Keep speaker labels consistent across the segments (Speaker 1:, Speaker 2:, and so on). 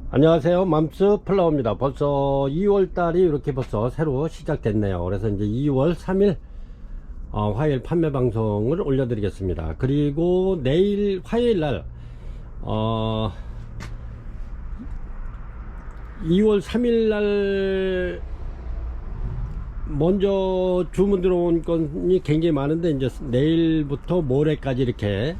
Speaker 1: 안녕하세요. 맘스 플라워입니다. 벌써 2월달이 이렇게 벌써 새로 시작됐네요. 그래서 이제 2월 3일 화요일 판매 방송을 올려드리겠습니다. 그리고 내일 화요일날 2월 3일날 먼저 주문 들어온 건이 굉장히 많은데, 이제 내일부터 모레까지 이렇게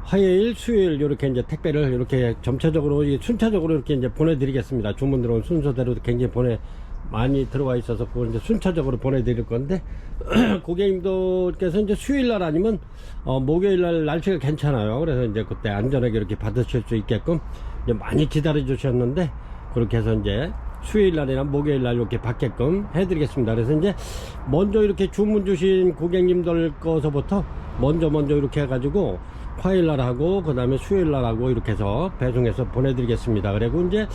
Speaker 1: 화요일, 수요일 이렇게 이제 택배를 이렇게 점차적으로 순차적으로 이렇게 이제 보내드리겠습니다. 주문 들어온 순서대로 굉장히 많이 들어와 있어서 그걸 이제 순차적으로 보내드릴 건데 고객님들께서 이제 수요일 날 아니면 목요일 날 날씨가 괜찮아요. 그래서 이제 그때 안전하게 이렇게 받으실 수 있게끔 이제 많이 기다려 주셨는데, 그렇게 해서 이제 수요일 날이나 목요일 날 이렇게 받게끔 해드리겠습니다. 그래서 이제 먼저 이렇게 주문 주신 고객님들 거서부터 먼저 이렇게 해가지고 화요일 날 하고 그 다음에 수요일 날 하고 이렇게 해서 배송해서 보내드리겠습니다. 그리고 이제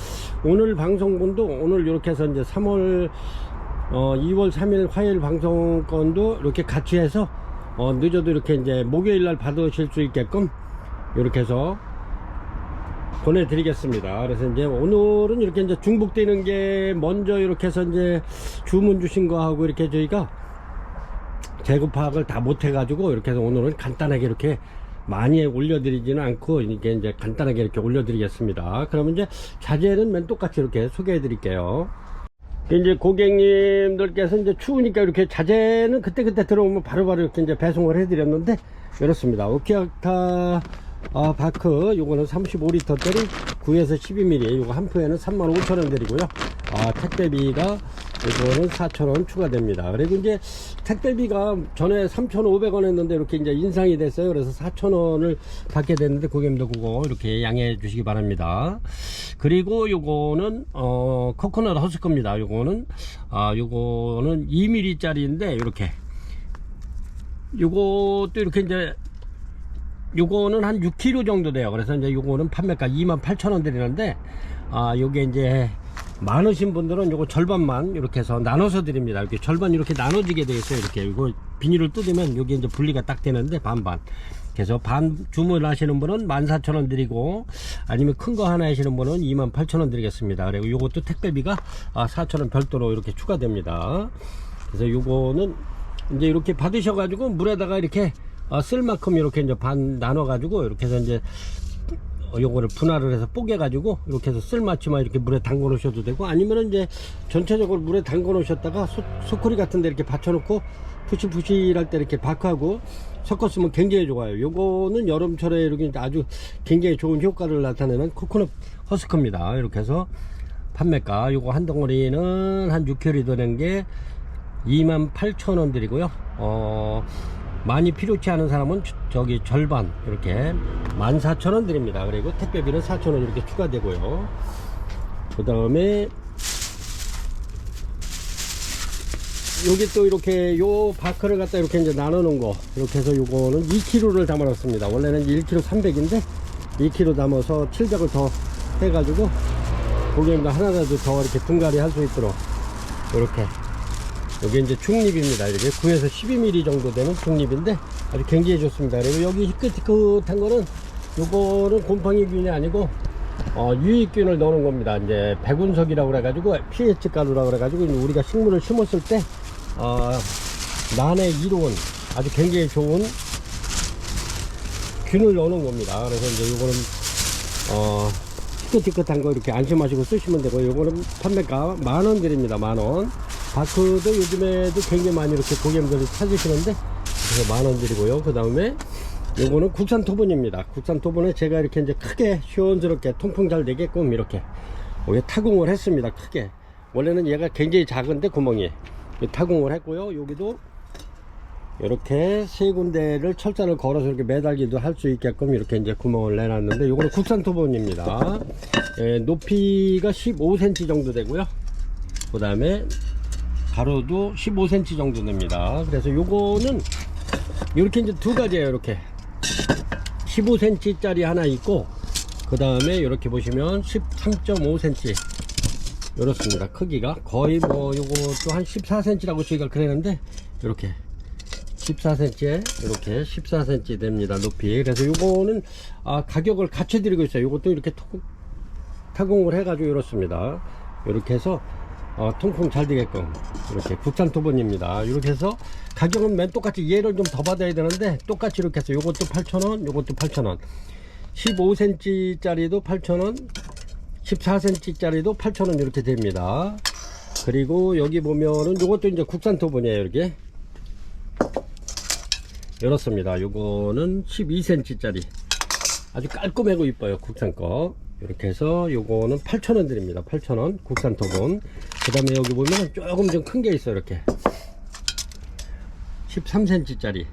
Speaker 1: 오늘 방송분도 오늘 이렇게 해서 이제 2월 3일 화요일 방송건도 이렇게 같이 해서 늦어도 이렇게 이제 목요일 날 받으실 수 있게끔 이렇게 해서 보내드리겠습니다. 그래서 이제 오늘은 이렇게 이제 중복되는 게 먼저 이렇게 해서 이제 주문 주신 거하고 이렇게 저희가 재고 파악을 다 못해가지고 이렇게 해서 오늘은 간단하게 이렇게 많이 올려드리지는 않고 이렇게 이제 간단하게 이렇게 올려드리겠습니다. 그러면 이제 자재는 맨 똑같이 이렇게 소개해 드릴게요. 이제 고객님들께서 이제 추우니까 이렇게 자재는 그때그때 들어오면 바로바로 이렇게 이제 배송을 해 드렸는데, 이렇습니다. 오키아타 바크 요거는 35리터짜리 9에서 12mm, 요거 한 포에는 35,000원 드리고요. 택배비가 이거는 4,000원 추가됩니다. 그리고 이제 택배비가 전에 3,500원 했는데 이렇게 이제 인상이 됐어요. 그래서 4,000원을 받게 됐는데, 고객님도 그거 이렇게 양해해 주시기 바랍니다. 그리고 요거는 코코넛 허스크입니다. 요거는 2mm 짜리인데 이렇게 요것도 이렇게 이제 요거는 한 6kg 정도 돼요. 그래서 이제 요거는 판매가 28,000원 드리는데, 요게 이제 많으신 분들은 요거 절반만 이렇게 해서 나눠서 드립니다. 이렇게 절반 이렇게 나눠지게 되어 있어요. 이렇게 이거 비닐을 뜯으면 여기 이제 분리가 딱 되는데 반반. 그래서 반 주문하시는 분은 14,000원 드리고, 아니면 큰 거 하나 하시는 분은 28,000원 드리겠습니다. 그리고 요것도 택배비가 4,000원 별도로 이렇게 추가됩니다. 그래서 요거는 이제 이렇게 받으셔가지고 물에다가 이렇게 쓸 만큼 이렇게 이제 반 나눠 가지고 이렇게 해서 이제 요거를 분할을 해서 뽀개 가지고 이렇게 해서 쓸만치만 이렇게 물에 담궈 놓으셔도 되고, 아니면은 이제 전체적으로 물에 담궈 놓으셨다가 소쿠리 같은 데 이렇게 받쳐 놓고 푸실푸실할 때 이렇게 박하고 섞어 쓰면 굉장히 좋아요. 요거는 여름철에 이렇게 아주 굉장히 좋은 효과를 나타내는 코코넛 허스크입니다. 이렇게 해서 판매가 요거 한 덩어리는 한 6kg 되는 게 28,000원 드리고요. 많이 필요치 않은 사람은 저기 절반 이렇게 14,000원 드립니다. 그리고 택배비는 4,000원 이렇게 추가되고요. 그 다음에 여기 또 이렇게 요 바크를 갖다 이렇게 이제 나눠 놓은 거, 이렇게 해서 요거는 2kg를 담아 놨습니다. 원래는 1kg 300인데 2kg 담아서 700을 더 해가지고 고객님들 하나라도 더 이렇게 분갈이 할 수 있도록 이렇게, 여기 이제 중립입니다. 이렇게 9에서 12mm 정도 되는 중립인데 아주 굉장히 좋습니다. 그리고 여기 희끗희끗한 거는 요거는 곰팡이균이 아니고 유익균을 넣는 겁니다. 이제 백운석이라고 그래가지고 pH 가루라고 그래가지고 우리가 식물을 심었을 때 난에 이로운 아주 굉장히 좋은 균을 넣는 겁니다. 그래서 이제 요거는 희끗희끗한 거 이렇게 안심하시고 쓰시면 되고, 요거는 판매가 10,000원 드립니다. 10,000원. 바크도 요즘에도 굉장히 많이 이렇게 고객님들이 찾으시는데, 그래서 10,000원 드리고요. 그 다음에 요거는 국산 토분입니다. 국산 토분에 제가 이렇게 이제 크게 시원스럽게 통풍 잘 되게끔 이렇게 타공을 했습니다. 크게. 원래는 얘가 굉장히 작은데 구멍이 타공을 했고요. 여기도 이렇게 세 군데를 철사를 걸어서 이렇게 매달기도 할 수 있게끔 이렇게 이제 구멍을 내놨는데, 요거는 국산 토분입니다. 높이가 15cm 정도 되고요. 그 다음에 가로도 15cm 정도 됩니다. 그래서 요거는 이렇게 이제 두 가지예요. 이렇게 15cm 짜리 하나 있고, 그 다음에 이렇게 보시면 13.5cm 이렇습니다. 크기가 거의 뭐 요것도 한 14cm라고 저희가 그랬는데, 이렇게 14cm에 이렇게 14cm 됩니다. 높이. 그래서 요거는 가격을 같이 드리고 있어요. 요것도 이렇게 타공을 해가지고 이렇습니다. 이렇게 해서 통풍 잘 되게끔 이렇게 국산 토본입니다. 이렇게 해서 가격은 맨 똑같이 얘를 좀 더 받아야 되는데 똑같이 이렇게 해서 요것도 8,000원, 요것도 8,000원, 15cm 짜리도 8,000원, 14cm 짜리도 8,000원 이렇게 됩니다. 그리고 여기 보면은 요것도 이제 국산 토본이에요. 이렇게 이렇습니다. 요거는 12cm 짜리 아주 깔끔하고 이뻐요. 국산 거. 이렇게 해서 요거는 8,000원 드립니다. 8,000원 국산 토본. 그 다음에 여기 보면 조금 좀 큰 게 있어요. 이렇게 13cm 짜리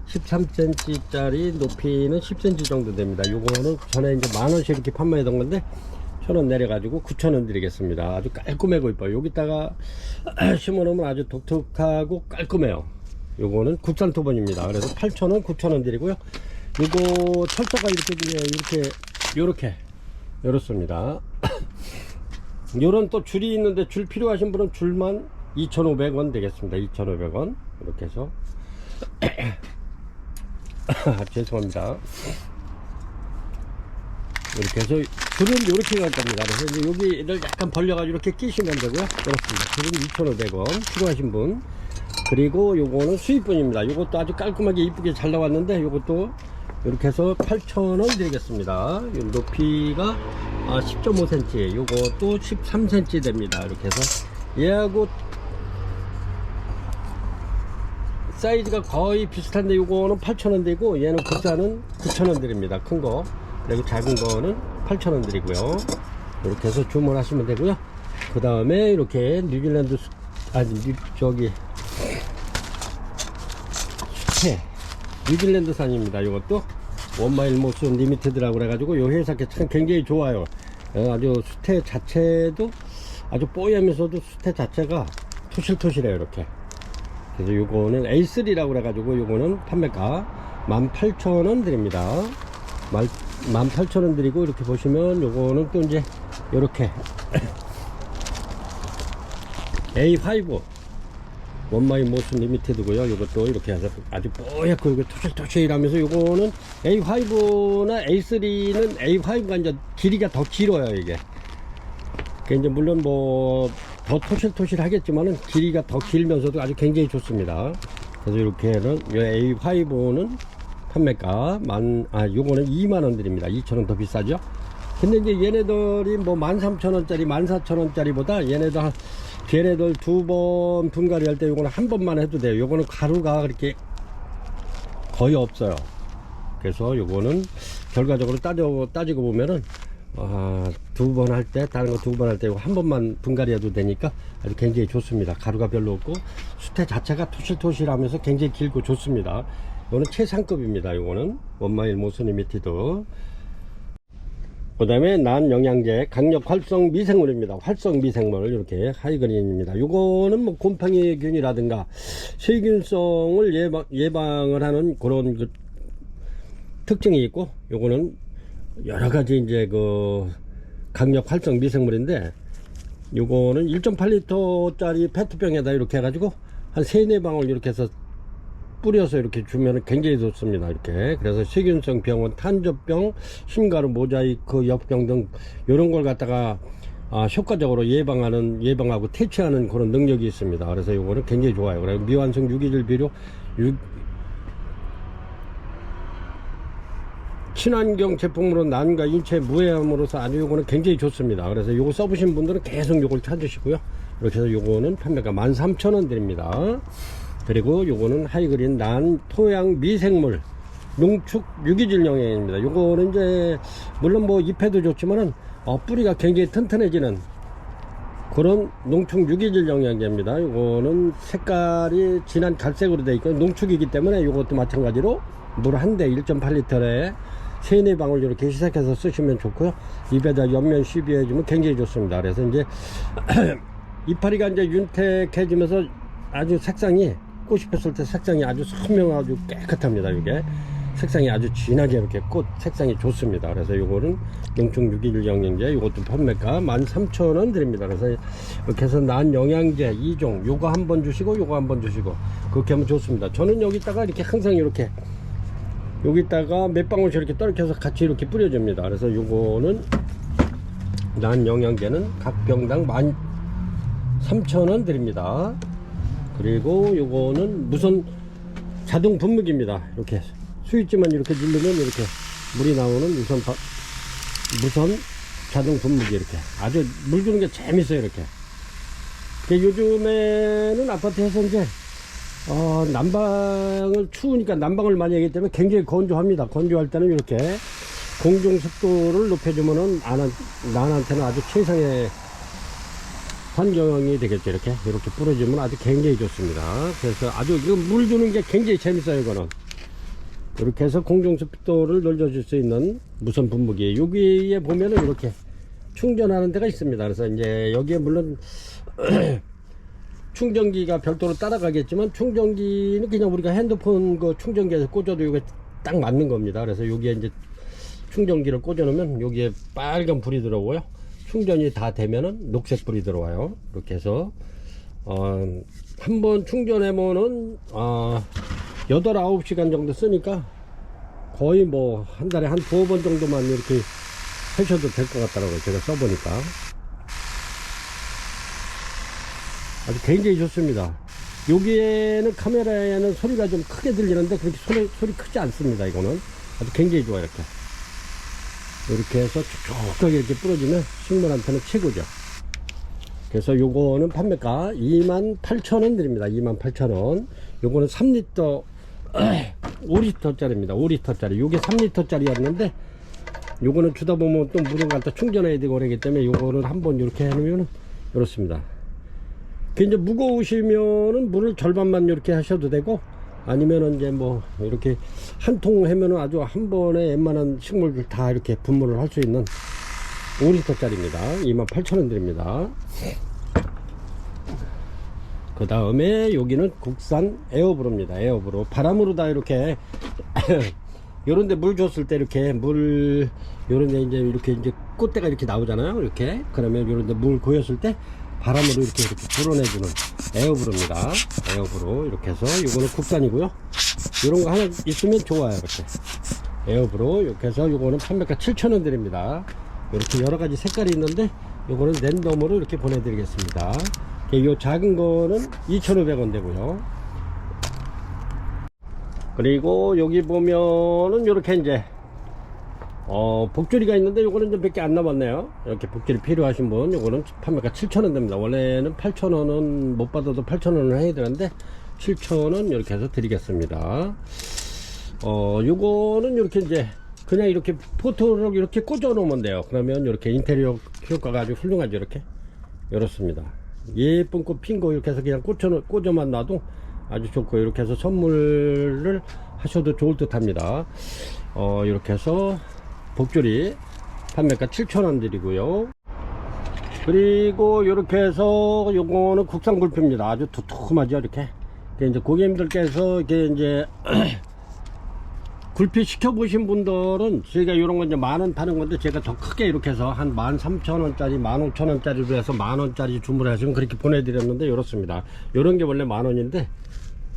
Speaker 1: 13cm 짜리 높이는 10cm 정도 됩니다. 요거는 전에 이제 만원씩 이렇게 판매하던 건데 1,000원 내려가지고 9,000원 드리겠습니다. 아주 깔끔하고 이뻐요. 여기다가 심어놓으면 아주 독특하고 깔끔해요. 요거는 국산 토본입니다. 그래서 8,000원 9,000원 드리고요. 요거 철도가 이렇게 이렇습니다. 요런 또 줄이 있는데 줄 필요하신 분은 줄만 2,500원 되겠습니다. 2,500원 이렇게 해서 죄송합니다. 이렇게 해서 줄은 이렇게 갈 겁니다. 그래서 이제 여기를 약간 벌려가지고 이렇게 끼시면 되고요. 그렇습니다. 줄은 2,500원 필요하신 분. 그리고 요거는 수입분입니다. 요것도 아주 깔끔하게 이쁘게 잘 나왔는데 요것도 이렇게 해서 8,000원 드리겠습니다. 요 높이가 10.5cm, 요것도 13cm 됩니다. 이렇게 해서 얘하고 사이즈가 거의 비슷한데 요거는 8,000원 되고 얘는 국산은 9,000원 드립니다. 큰 거. 그리고 작은 거는 8,000원 드리고요. 이렇게 해서 주문하시면 되고요. 그 다음에 이렇게 뉴질랜드 뉴질랜드산입니다. 이것도 원마일 모션 리미티드라고 그래가지고 요 회사 참 굉장히 좋아요. 아주 수태 자체도 아주 뽀얗면서도 수태 자체가 토실토실해요. 이렇게. 그래서 요거는 A3라고 그래가지고 요거는 판매가 18,000원 드립니다. 18,000원 드리고 이렇게 보시면 요거는 또 이제 요렇게 A5 원마인 모션 리미티드고요. 이것도 이렇게 해서 아주 뽀얗고 이거 토실토실하면서 요거는 A5나 A3는 A5가 이제 길이가 더 길어요. 이게 이제 물론 뭐 더 토실토실 하겠지만은 길이가 더 길면서도 아주 굉장히 좋습니다. 그래서 이렇게는 A5는 판매가 요거는 2만원 드립니다. 2,000원 더 비싸죠. 근데 이제 얘네들이 뭐 13,000원짜리 14,000원짜리보다 걔네들 두 번 분갈이 할 때 요거는 한 번만 해도 돼요. 요거는 가루가 그렇게 거의 없어요. 그래서 요거는 결과적으로 따지고 보면은 두 번 할 때, 다른 거 두 번 할 때 요거 한 번만 분갈이 해도 되니까 아주 굉장히 좋습니다. 가루가 별로 없고 수태 자체가 토실토실하면서 굉장히 길고 좋습니다. 이거는 최상급입니다. 요거는 원마일 모션 리미티드. 그 다음에 난 영양제 강력 활성 미생물입니다. 활성 미생물 이렇게 하이그린입니다. 요거는 뭐 곰팡이균이라든가 세균성을 예방을 하는 그런 특징이 있고, 요거는 여러가지 이제 강력 활성 미생물인데, 요거는 1.8L 짜리 페트병에다 이렇게 해가지고 한 3-4방울 이렇게 해서 뿌려서 이렇게 주면 굉장히 좋습니다. 이렇게. 그래서 세균성 병원, 탄저병, 심가루, 모자이크, 역병 등 이런 걸 갖다가 효과적으로 예방하고 퇴치하는 그런 능력이 있습니다. 그래서 이거는 굉장히 좋아요. 그래서 미완성 유기질 비료, 친환경 제품으로 난과 인체 무해함으로써 아주 요거는 굉장히 좋습니다. 그래서 요거 써보신 분들은 계속 요걸 찾으시고요. 이렇게 해서 요거는 판매가 13,000원 드립니다. 그리고 요거는 하이그린 난 토양 미생물 농축 유기질 영양입니다. 요거는 이제 물론 뭐 잎에도 좋지만은 뿌리가 굉장히 튼튼해지는 그런 농축 유기질 영양제입니다. 요거는 색깔이 진한 갈색으로 되어 있고 농축이기 때문에 요것도 마찬가지로 물 한 대 1.8L에 3-4방울 이렇게 시작해서 쓰시면 좋고요. 잎에다 옆면 시비해주면 굉장히 좋습니다. 그래서 이제 이파리가 이제 윤택해지면서 아주 색상이 꽃이 폈을 때 색상이 아주 선명하고 깨끗합니다. 이게 색상이 아주 진하게 이렇게 꽃 색상이 좋습니다. 그래서 요거는 용충 6일 영양제, 요것도 판매가 13,000원 드립니다. 그래서 이렇게 해서 난 영양제 2종, 요거 한번 주시고 요거 한번 주시고 그렇게 하면 좋습니다. 저는 여기다가 이렇게 항상 이렇게 여기다가 몇 방울씩 이렇게 떨어져서 같이 이렇게 뿌려줍니다. 그래서 요거는 난 영양제는 각 병당 13,000원 드립니다. 그리고 요거는 무선 자동 분무기입니다. 이렇게 스위치만 이렇게 누르면 이렇게 물이 나오는 무선 자동 분무기. 이렇게 아주 물 주는 게 재밌어요. 이렇게 요즘에는 아파트에서 이제 난방을 추우니까 난방을 많이 하기 때문에 굉장히 건조합니다. 건조할 때는 이렇게 공중 습도를 높여주면은 난한테는 아주 최상의 환경이 되겠죠. 이렇게 뿌려주면 아주 굉장히 좋습니다. 그래서 아주 이거 물 주는 게 굉장히 재밌어요. 이거는 이렇게 해서 공중 습도를 늘려줄 수 있는 무선 분무기. 여기에 보면은 이렇게 충전하는 데가 있습니다. 그래서 이제 여기에 물론 충전기가 별도로 따라가겠지만, 충전기는 그냥 우리가 핸드폰 그 충전기에서 꽂아도 이게 딱 맞는 겁니다. 그래서 여기에 이제 충전기를 꽂아 놓으면 여기에 빨간 불이 들어오고요, 충전이 다 되면은 녹색 불이 들어와요. 이렇게 해서 한번 충전하면은 8, 9시간 정도 쓰니까 거의 뭐 한 달에 한 2번 정도만 이렇게 하셔도 될 것 같더라고요. 제가 써보니까 아주 굉장히 좋습니다. 여기에는 카메라에는 소리가 좀 크게 들리는데 그렇게 소리 크지 않습니다. 이거는 아주 굉장히 좋아요. 이렇게 해서 촉촉하게 이렇게 뿌려주면 식물한테는 최고죠. 그래서 요거는 판매가 28,000원 드립니다. 28,000원. 요거는 3리터 5리터 짜리입니다. 5리터 짜리. 요게 3리터 짜리였는데 요거는 주다 보면 또 물을 갖다 충전해야 되고 그러기 때문에 요거를 한번 이렇게 해놓으면 이렇습니다. 이제 무거우시면은 물을 절반만 이렇게 하셔도 되고, 아니면은 이제 뭐 이렇게 한 통 하면은 아주 한 번에 웬만한 식물들 다 이렇게 분무를 할 수 있는 5리터 짜리입니다. 28,000원 드립니다. 그 다음에 여기는 국산 에어브로입니다. 에어브로. 바람으로 다 이렇게 요런데 물 줬을 때 이렇게 요런데 이제 꽃대가 이렇게 나오잖아요. 이렇게. 그러면 요런데 물 고였을 때 바람으로 이렇게 불어내주는 에어브로입니다. 에어브로. 이렇게 해서 요거는 국산이고요. 요런 거 하나 있으면 좋아요. 이렇게 에어브로. 이렇게 해서 요거는 판매가 7,000원 드립니다. 이렇게 여러가지 색깔이 있는데 요거는 랜덤으로 이렇게 보내드리겠습니다. 요 작은 거는 2,500원 되고요. 그리고 여기 보면은 요렇게 이제 복조리가 있는데 요거는 좀 몇 개 안 남았네요. 이렇게 복조리 필요하신 분 요거는 판매가 7,000원 됩니다. 원래는 8,000원은 못 받아도 8,000원을 해야 되는데 7,000원 이렇게 해서 드리겠습니다. 요거는 이렇게 이제 그냥 이렇게 포토를 이렇게 꽂아 놓으면 돼요. 그러면 이렇게 인테리어 효과가 아주 훌륭하죠. 이렇습니다. 예쁜 꽃 핀 거 이렇게 해서 그냥 꽂아만 놔도 아주 좋고, 이렇게 해서 선물을 하셔도 좋을 듯 합니다. 이렇게 해서 복조리 판매가 7,000원 드리고요. 그리고 이렇게 해서 요거는 국산 굴피입니다. 아주 두툼하죠. 이렇게 이제 고객님들께서 이게 이제 굴피 시켜보신 분들은 저희가 이런 거 이제 10,000원 파는 건데, 제가 더 크게 이렇게 해서 한 13,000원짜리 15,000원짜리로 해서 10,000원짜리 주문하시면 그렇게 보내드렸는데 이렇습니다. 이런 게 원래 10,000원인데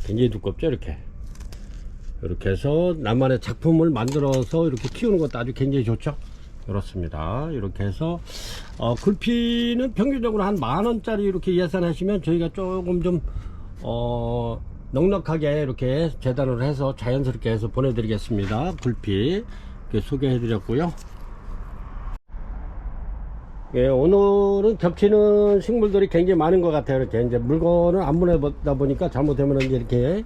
Speaker 1: 굉장히 두껍죠. 이렇게 해서 나만의 작품을 만들어서 이렇게 키우는 것도 아주 굉장히 좋죠. 이렇습니다. 이렇게 해서 굴피는 평균적으로 한 10,000원짜리 이렇게 예산하시면 저희가 조금 좀 넉넉하게 이렇게 재단을 해서 자연스럽게 해서 보내드리겠습니다. 굴피 이렇게 소개해 드렸고요. 예, 오늘은 겹치는 식물들이 굉장히 많은 것 같아요. 이렇게 이제 물건을 안 보내다 보니까 잘못되면 이제 이렇게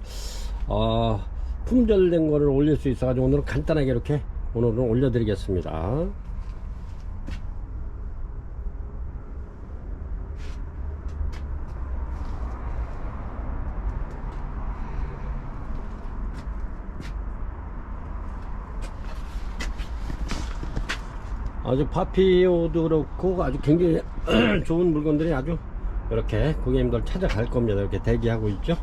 Speaker 1: 품절된 거를 올릴 수 있어 가지고 오늘은 간단하게 이렇게 오늘은 올려 드리겠습니다. 아주 파피오도 그렇고 아주 굉장히 좋은 물건들이 아주 이렇게 고객님들 찾아갈 겁니다. 이렇게 대기하고 있죠.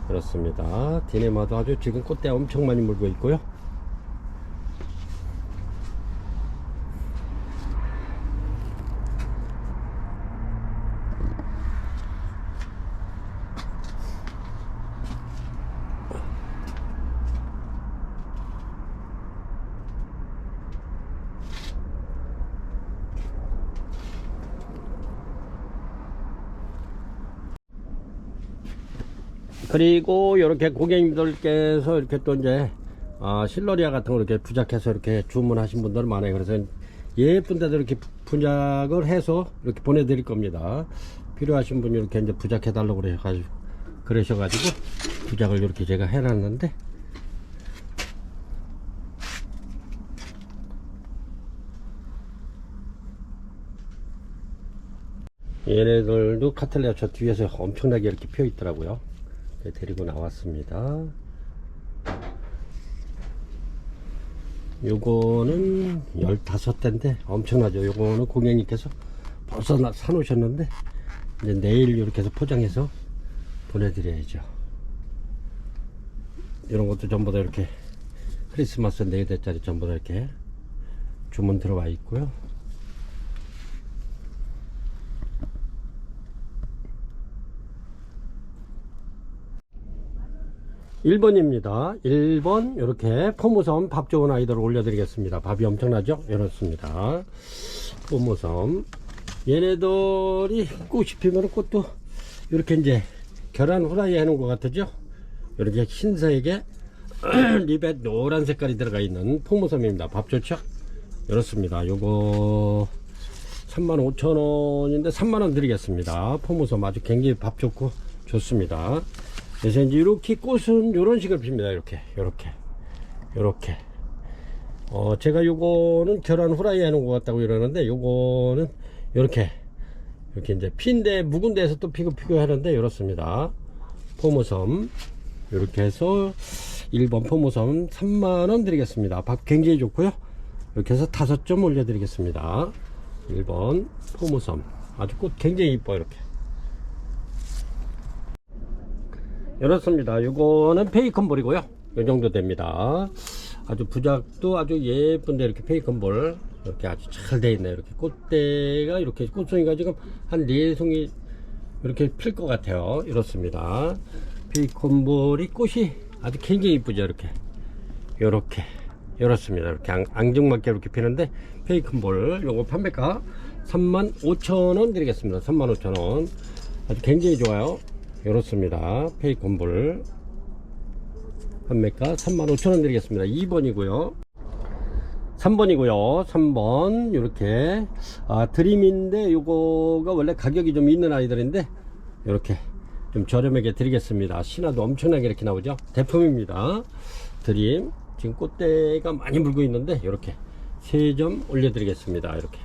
Speaker 1: 그렇습니다. 디네마도 아주 지금 꽃대 엄청 많이 물고 있고요. 그리고 이렇게 고객님들께서 이렇게 또 이제 실러리아 같은 거 이렇게 부작해서 이렇게 주문하신 분들 많아요. 그래서 예쁜 데도 이렇게 부작을 해서 이렇게 보내드릴 겁니다. 필요하신 분이 이렇게 이제 부작해 달라고 그러셔가지고 부작을 이렇게 제가 해놨는데, 얘네들도 카텔리아 저 뒤에서 엄청나게 이렇게 피어 있더라고요. 데리고 나왔습니다. 요거는 15대인데 엄청나죠. 요거는 고객님께서 벌써 사놓으셨는데 이제 내일 이렇게 해서 포장해서 보내드려야죠. 이런 것도 전부 다 이렇게 크리스마스 4대짜리 전부 다 이렇게 주문 들어와 있고요. 1번입니다. 1번 이렇게 포무섬 밥 좋은 아이들을 올려드리겠습니다. 밥이 엄청나죠? 이렇습니다. 포무섬 얘네들이 꽃이 피면 꽃도 이렇게 이제 계란 후라이 해놓은 것 같죠? 이렇게 흰색에 립에 노란 색깔이 들어가 있는 포무섬입니다. 밥 좋죠? 이렇습니다. 요거 35,000원인데 3만원 드리겠습니다. 포무섬 아주 굉장히 밥 좋고 좋습니다. 그래서 이제 이렇게 꽃은 이런 식으로 핍니다. 이렇게 제가 요거는 계란 후라이 해놓은 것 같다고 이러는데, 요거는 이렇게 이제 피인데 묵은 데에서 또 피고 하는데 이렇습니다. 포무섬 이렇게 해서 1번 포무섬 3만원 드리겠습니다. 밥 굉장히 좋고요. 이렇게 해서 5점 올려드리겠습니다. 1번 포무섬 아주 꽃 굉장히 이뻐. 이렇게 이렇습니다. 요거는 페이컨볼이고요. 요 정도 됩니다. 아주 부작도 아주 예쁜데 이렇게 페이컨볼 이렇게 아주 잘 되어 있네요. 이렇게 꽃대가 이렇게 꽃송이가 지금 한 4송이 이렇게 필 것 같아요. 이렇습니다. 페이컨볼이 꽃이 아주 굉장히 이쁘죠. 이렇게 이렇습니다. 이렇게 앙증맞게 이렇게 피는데, 페이컨볼 요거 판매가 35,000원 드리겠습니다. 35,000원 아주 굉장히 좋아요. 이렇습니다. 페이컨볼 판매가 35,000원 드리겠습니다. 2번이고요 3번이고요 3번 이렇게 드림인데 요거가 원래 가격이 좀 있는 아이들인데 이렇게 좀 저렴하게 드리겠습니다. 신화도 엄청나게 이렇게 나오죠. 대품입니다. 드림 지금 꽃대가 많이 물고 있는데 이렇게 3점 올려드리겠습니다. 이렇게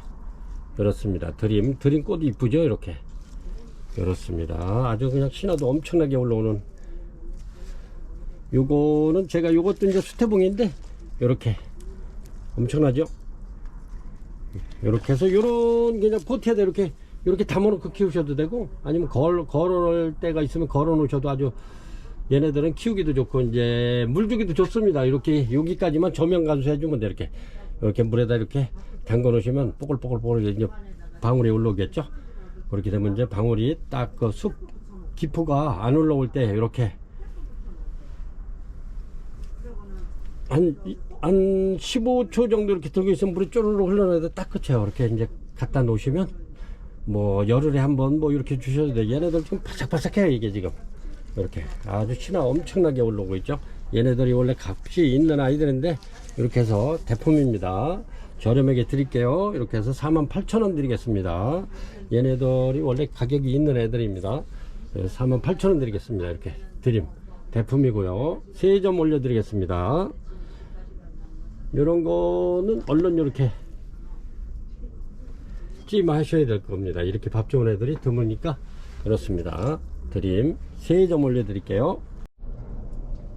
Speaker 1: 그렇습니다. 드림 꽃 이쁘죠. 이렇게 이렇습니다. 아주 그냥 신화도 엄청나게 올라오는, 요거는 제가 요것도 이제 수태봉인데 이렇게 엄청나죠. 이렇게 해서 요런 그냥 포트에다 이렇게 담아놓고 키우셔도 되고, 아니면 걸을 때가 있으면 걸어 놓으셔도 아주 얘네들은 키우기도 좋고 이제 물 주기도 좋습니다. 이렇게 여기까지만 조명 간수해 주면 돼. 이렇게 물에다 이렇게 담궈 놓으시면 뽀글뽀글 이제 방울이 올라오겠죠. 그렇게 되면 이제 방울이 딱 그 숲 기포가 안 올라올 때 이렇게 한 15초 정도 이렇게 들고 있으면 물이 쪼르르 흘러나는데 딱 그쳐요. 이렇게 이제 갖다 놓으시면 뭐 열흘에 한번 뭐 이렇게 주셔도 돼요. 얘네들 지금 바삭바삭해요. 이게 지금 이렇게 아주 신화 엄청나게 올라오고 있죠. 얘네들이 원래 값이 있는 아이들인데 이렇게 해서 대품입니다. 저렴하게 드릴게요. 이렇게 해서 48,000원 드리겠습니다. 얘네들이 원래 가격이 있는 애들입니다. 48,000원 드리겠습니다. 이렇게 드림 대품이고요. 3점 올려드리겠습니다. 이런 거는 얼른 이렇게 찜하셔야 될 겁니다. 이렇게 밥 좋은 애들이 드무니까 그렇습니다. 드림 3점 올려드릴게요.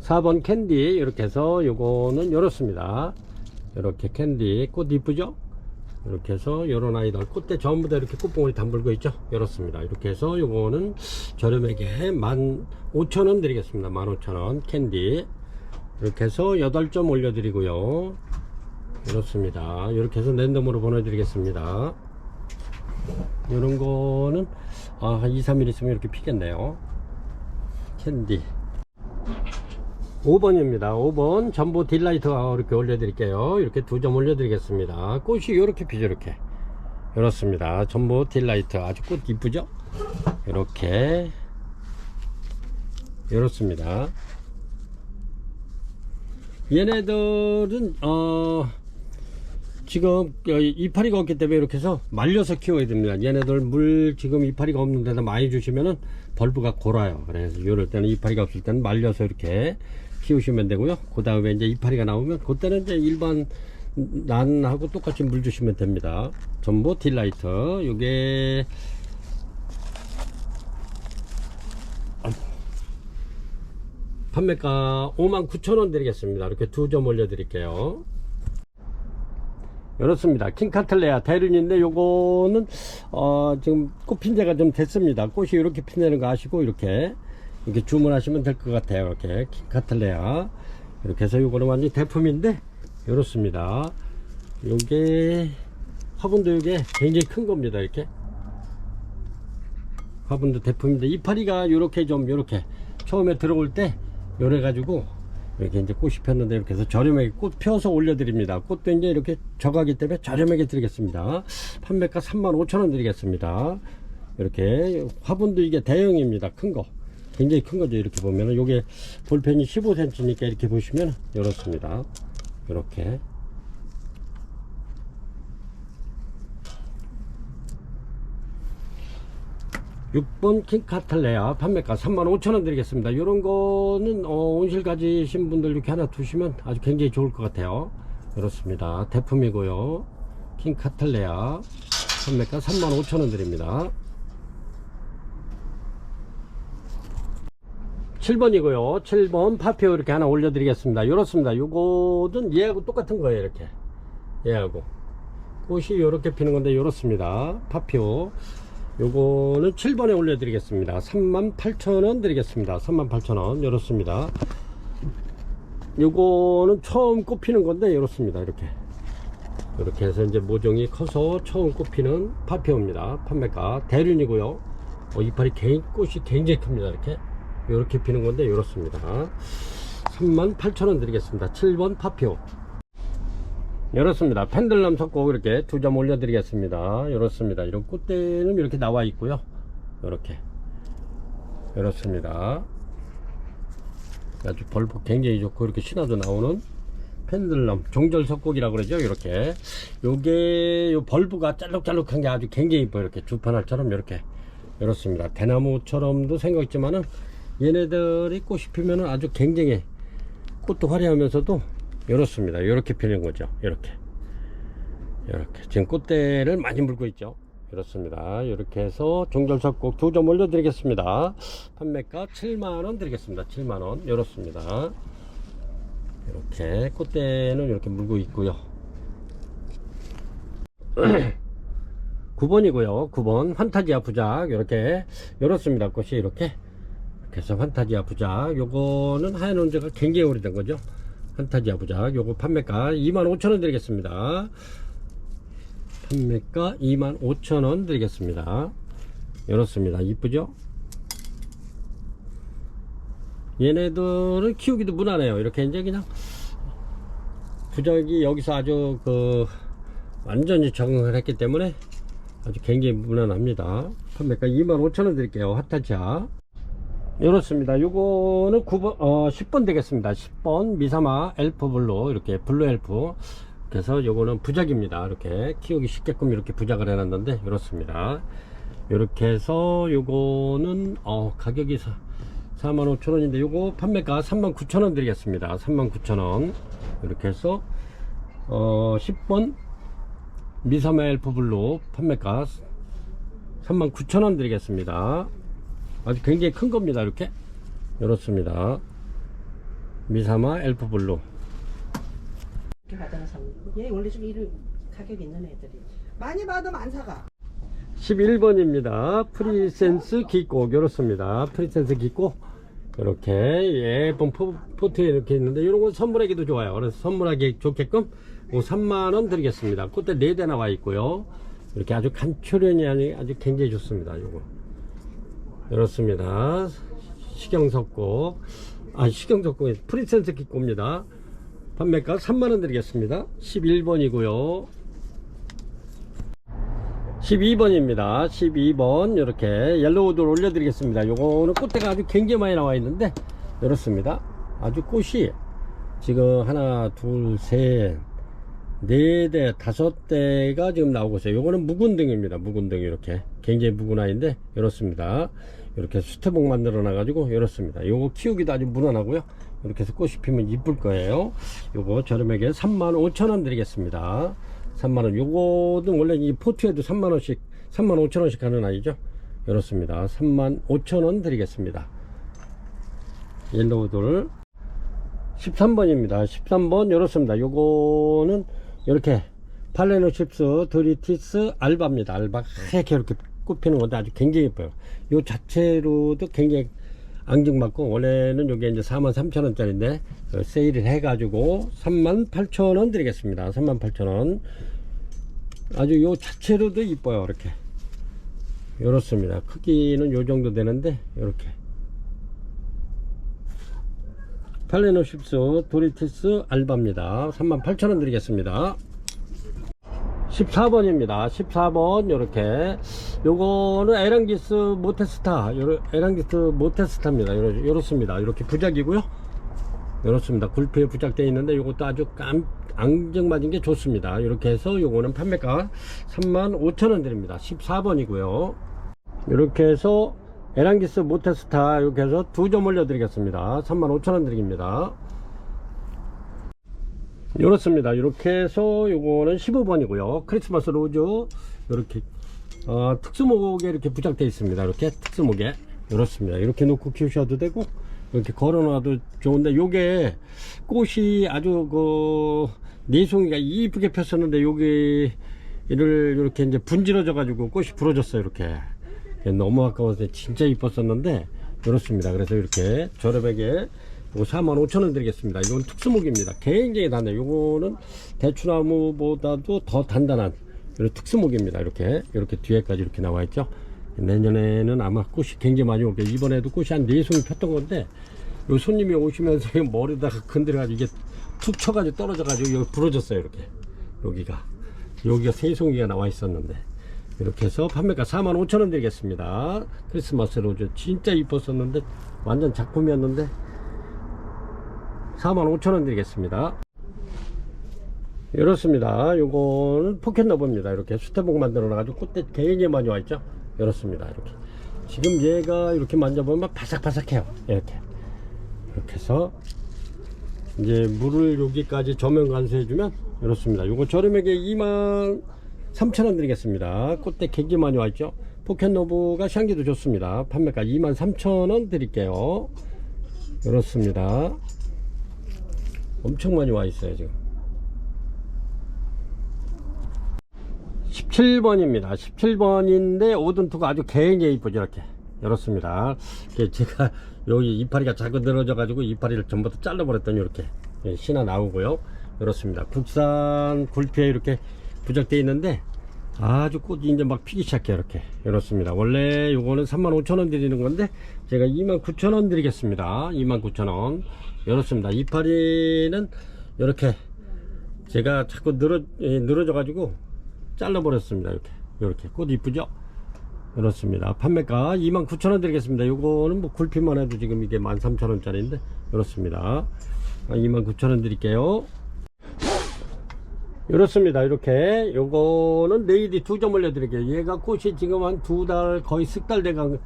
Speaker 1: 4번 캔디 이렇게 해서 요거는 이렇습니다. 이렇게 캔디 꽃 이쁘죠? 이렇게 해서 요런 아이들 꽃대 전부 다 이렇게 꽃봉오리 담글고 있죠? 이렇습니다. 이렇게 해서 요거는 저렴하게 15,000원 드리겠습니다. 15,000원 캔디 이렇게 해서 8점 올려드리고요. 이렇습니다. 이렇게 해서 랜덤으로 보내드리겠습니다. 이런 거는 한 2-3일 있으면 이렇게 피겠네요. 캔디 5번입니다. 5번 전부 딜라이트가 이렇게 올려드릴게요. 이렇게 2점 올려드리겠습니다. 꽃이 이렇게 피죠. 이렇습니다. 전부 딜라이트 아주 꽃 이쁘죠? 이렇게 이렇습니다. 얘네들은 지금 이파리가 없기 때문에 이렇게 해서 말려서 키워야 됩니다. 얘네들 물 지금 이파리가 없는 데다 많이 주시면은 벌브가 골아요. 그래서 이럴 때는 이파리가 없을 때는 말려서 이렇게 키우시면 되고요. 그 다음에 이제 이파리가 나오면 그때는 이제 일반 난하고 똑같이 물 주시면 됩니다. 전부 딜라이트. 요게 판매가 59,000원 드리겠습니다. 이렇게 2점 올려 드릴게요. 이렇습니다. 킹카틀레아 대륜인데 요거는 지금 꽃 핀 지가 좀 됐습니다. 꽃이 이렇게 피내는 거 아시고 이렇게 주문하시면 될 것 같아요. 이렇게 킹카틀레아 이렇게 해서 요거는 완전히 대품인데 이렇습니다. 요게 화분도 요게 굉장히 큰 겁니다. 이렇게 화분도 대품인데 이파리가 요렇게 좀 요렇게 처음에 들어올 때 요래 가지고 이렇게 이제 꽃이 폈는데 이렇게 해서 저렴하게 꽃 펴서 올려드립니다. 꽃도 이제 이렇게 적하기 때문에 저렴하게 드리겠습니다. 판매가 35,000원 드리겠습니다. 이렇게 화분도 이게 대형입니다. 큰 거. 굉장히 큰 거죠. 이렇게 보면은 요게 볼펜이 15cm니까 이렇게 보시면 이렇습니다. 이렇게. (6번) 킹카틀레아 판매가 35,000원 드리겠습니다. 이런 거는 온실 가지신 분들 이렇게 하나 두시면 아주 굉장히 좋을 것 같아요. 이렇습니다. 대품이고요. 킹카틀레아 판매가 35,000원 드립니다. 7번이고요 7번 파피오 이렇게 하나 올려 드리겠습니다. 이렇습니다. 요거는 얘하고 똑같은 거예요. 이렇게 얘하고 꽃이 이렇게 피는 건데 이렇습니다. 파피오 요거는 7번에 올려 드리겠습니다. 38,000원 드리겠습니다. 38,000원 이렇습니다. 요거는 처음 꽃피는 건데 이렇습니다. 이렇게 해서 이제 모종이 커서 처음 꽃피는 파피오입니다. 판매가 대륜이고요. 이파리 꽃이 굉장히 큽니다. 이렇게 피는 건데 이렇습니다. 38,000원 드리겠습니다. 7번 파피오 이렇습니다. 펜들럼 석고 이렇게 2점 올려 드리겠습니다. 이렇습니다. 이런 꽃대는 이렇게 나와 있고요. 이렇습니다. 아주 벌브 굉장히 좋고 이렇게 신화도 나오는 펜들럼 종절 석곡이라고 그러죠. 이렇게 요게 요 벌브가 짤록짤록한 게 아주 굉장히 이뻐요. 이렇게 주판알처럼 이렇습니다. 대나무처럼도 생겼지만은 얘네들이 꽃이 피면은 아주 굉장히 꽃도 화려하면서도 이렇습니다. 이렇게 피는 거죠. 이렇게 지금 꽃대를 많이 물고 있죠. 이렇습니다. 이렇게 해서 종절석곡 2점 올려 드리겠습니다. 판매가 7만원 드리겠습니다. 7만원 이렇습니다. 이렇게 꽃대는 이렇게 물고 있고요. 9번이고요 9번 환타지아 부작 이렇습니다. 꽃이 이렇게 해서 환타지아 부작 요거는 하얀 온제가 굉장히 오래된 거죠. 환타지아 부작 요거 판매가 25,000원 드리겠습니다. 판매가 25,000원 드리겠습니다. 이렇습니다. 이쁘죠? 얘네들은 키우기도 무난해요. 이렇게 이제 그냥 부작이 여기서 아주 완전히 적응을 했기 때문에 아주 굉장히 무난합니다. 판매가 25,000원 드릴게요. 환타지아 이렇습니다. 요거는 9번 10번 되겠습니다. 10번 미사마 엘프 블루 이렇게 블루 엘프 그래서 요거는 부작입니다. 이렇게 키우기 쉽게끔 이렇게 부작을 해놨는데 이렇습니다. 이렇게 해서 요거는 가격이 45,000원인데 요거 판매가 39,000원 드리겠습니다. 39,000원 이렇게 해서 10번 미사마 엘프 블루 판매가 39,000원 드리겠습니다. 아주 굉장히 큰 겁니다. 이렇습니다. 미사마 엘프 블루
Speaker 2: 이렇게 받아서 얘 원래 좀 이런 가격 있는 애들이 많이 받으면 안 사가.
Speaker 1: 11번입니다. 프리센스 기꽃 이렇습니다. 프리센스 기꽃 이렇게 예쁜 포트에 이렇게 있는데 이런 건 선물하기도 좋아요. 그래서 선물하기 좋게끔 3만원 드리겠습니다. 꽃대 4대 나와 있고요. 이렇게 아주 간초련이 아주 굉장히 좋습니다. 요거 이렇습니다. 식용석고 프리센스 기꽃입니다. 판매가 3만원 드리겠습니다. 11번이고요 12번입니다. 12번 이렇게 옐로우들 올려드리겠습니다. 요거는 꽃대가 아주 굉장히 많이 나와 있는데 이렇습니다. 아주 꽃이 지금 하나 둘 셋 네 대 다섯 대가 지금 나오고 있어요. 요거는 묵은등입니다. 묵은등 이렇게 굉장히 묵은 아이인데 이렇습니다. 이렇게 수태복 만들어 놔 가지고 이렇습니다. 요거 키우기도 아주 무난하고요. 이렇게 해서 꽃이 피면 이쁠 거예요. 요거 저렴하게 35,000원 드리겠습니다. 3만원. 요거는 원래 이 포트에도 3만원씩 35,000원씩 하는 아이죠. 이렇습니다. 35,000원 드리겠습니다. 옐로우돌 13번입니다. 13번 이렇습니다. 요거는 이렇게 팔레노십스 드리티스 알바입니다. 알바 이렇게 꽃피는 건데 아주 굉장히 예뻐요. 요 자체로도 굉장히 앙증맞고 원래는 요게 이제 43,000원짜리인데 세일을 해가지고 38,000원 드리겠습니다. 38,000원. 아주 요 자체로도 이뻐요. 이렇게 이렇습니다. 크기는 요 정도 되는데 이렇게 팔레노십스 도리티스 알바입니다. 38,000원 드리겠습니다. 14번입니다. 14번 요렇게 요거는 에랑기스 모테스타 에랑기스 모테스타입니다. 요렇습니다. 이렇게 부작이고요. 요렇습니다. 굴피에 부작되어 있는데 요것도 아주 앙증맞은 게 좋습니다. 이렇게 해서 요거는 판매가 35,000원 드립니다. 14번이고요. 이렇게 해서 에랑기스 모테스타 이렇게 해서 2점 올려드리겠습니다. 35,000원 드립니다. 이렇습니다. 이렇게 해서 요거는 15번이고요. 크리스마스 로즈 이렇게 특수목에 이렇게 부착되어 있습니다. 이렇게 특수목에 이렇습니다. 이렇게 놓고 키우셔도 되고 이렇게 걸어놔도 좋은데 요게 꽃이 아주 네송이가 이쁘게 폈었는데 여기를 이렇게 이제 분질러져 가지고 꽃이 부러졌어요. 이렇게 너무 아까워서 진짜 이뻤었는데 이렇습니다. 그래서 이렇게 저렴하게 요거 45,000원 드리겠습니다. 이건 특수목입니다. 굉장히 단단해요. 요거는 대추나무보다도 더 단단한 이런 특수목입니다. 이렇게 뒤에까지 이렇게 나와 있죠. 내년에는 아마 꽃이 굉장히 많이 올 거예요. 이번에도 꽃이 한 4송이 폈던 건데 요 손님이 오시면서 머리다가 건드려가지고 이게 툭 쳐가지고 떨어져가지고 여기 부러졌어요. 이렇게 여기가 3송이가 나와 있었는데 이렇게 해서 판매가 45,000원 드리겠습니다. 크리스마스 로즈 진짜 이뻤었는데 완전 작품이었는데 45,000원 드리겠습니다. 이렇습니다. 요거는 포켓러브입니다. 이렇게 수태복 만들어 놔가지고 꽃대 굉장히 많이 와 있죠. 이렇습니다. 이렇게 지금 얘가 이렇게 만져보면 바삭바삭해요. 이렇게 해서 이제 물을 여기까지 저면 관수해주면 이렇습니다. 요거 저렴하게 23,000원 드리겠습니다. 꽃대 굉장히 많이 와 있죠. 포켓러브가 향기도 좋습니다. 판매가 23,000원 드릴게요. 이렇습니다. 엄청 많이 와 있어요. 지금 17번입니다 17번인데 오든투가 아주 굉장히 이쁘죠. 이렇게 이렇습니다. 제가 여기 이파리가 자꾸 늘어져 가지고 이파리를 전부 다 잘라 버렸더니 이렇게 신화 나오고요. 이렇습니다. 국산 굴피에 이렇게 부착되어 있는데 아주 꽃이 이제 막 피기 시작해요. 이렇습니다. 원래 요거는 35,000원 드리는 건데 제가 29,000원 드리겠습니다. 29,000원. 이렇습니다. 이파리는 이렇게 제가 자꾸 늘어져 가지고 잘라 버렸습니다. 이렇게 꽃 이쁘죠. 이렇습니다. 판매가 29,000원 드리겠습니다. 요거는 뭐 굴피만 해도 지금 이게 13,000원짜리인데 이렇습니다. 29,000원 드릴게요. 이렇습니다. 이렇게 요거는 네이디 2점 올려드릴게요. 얘가 꽃이 지금 한 2달 거의 석 달 돼간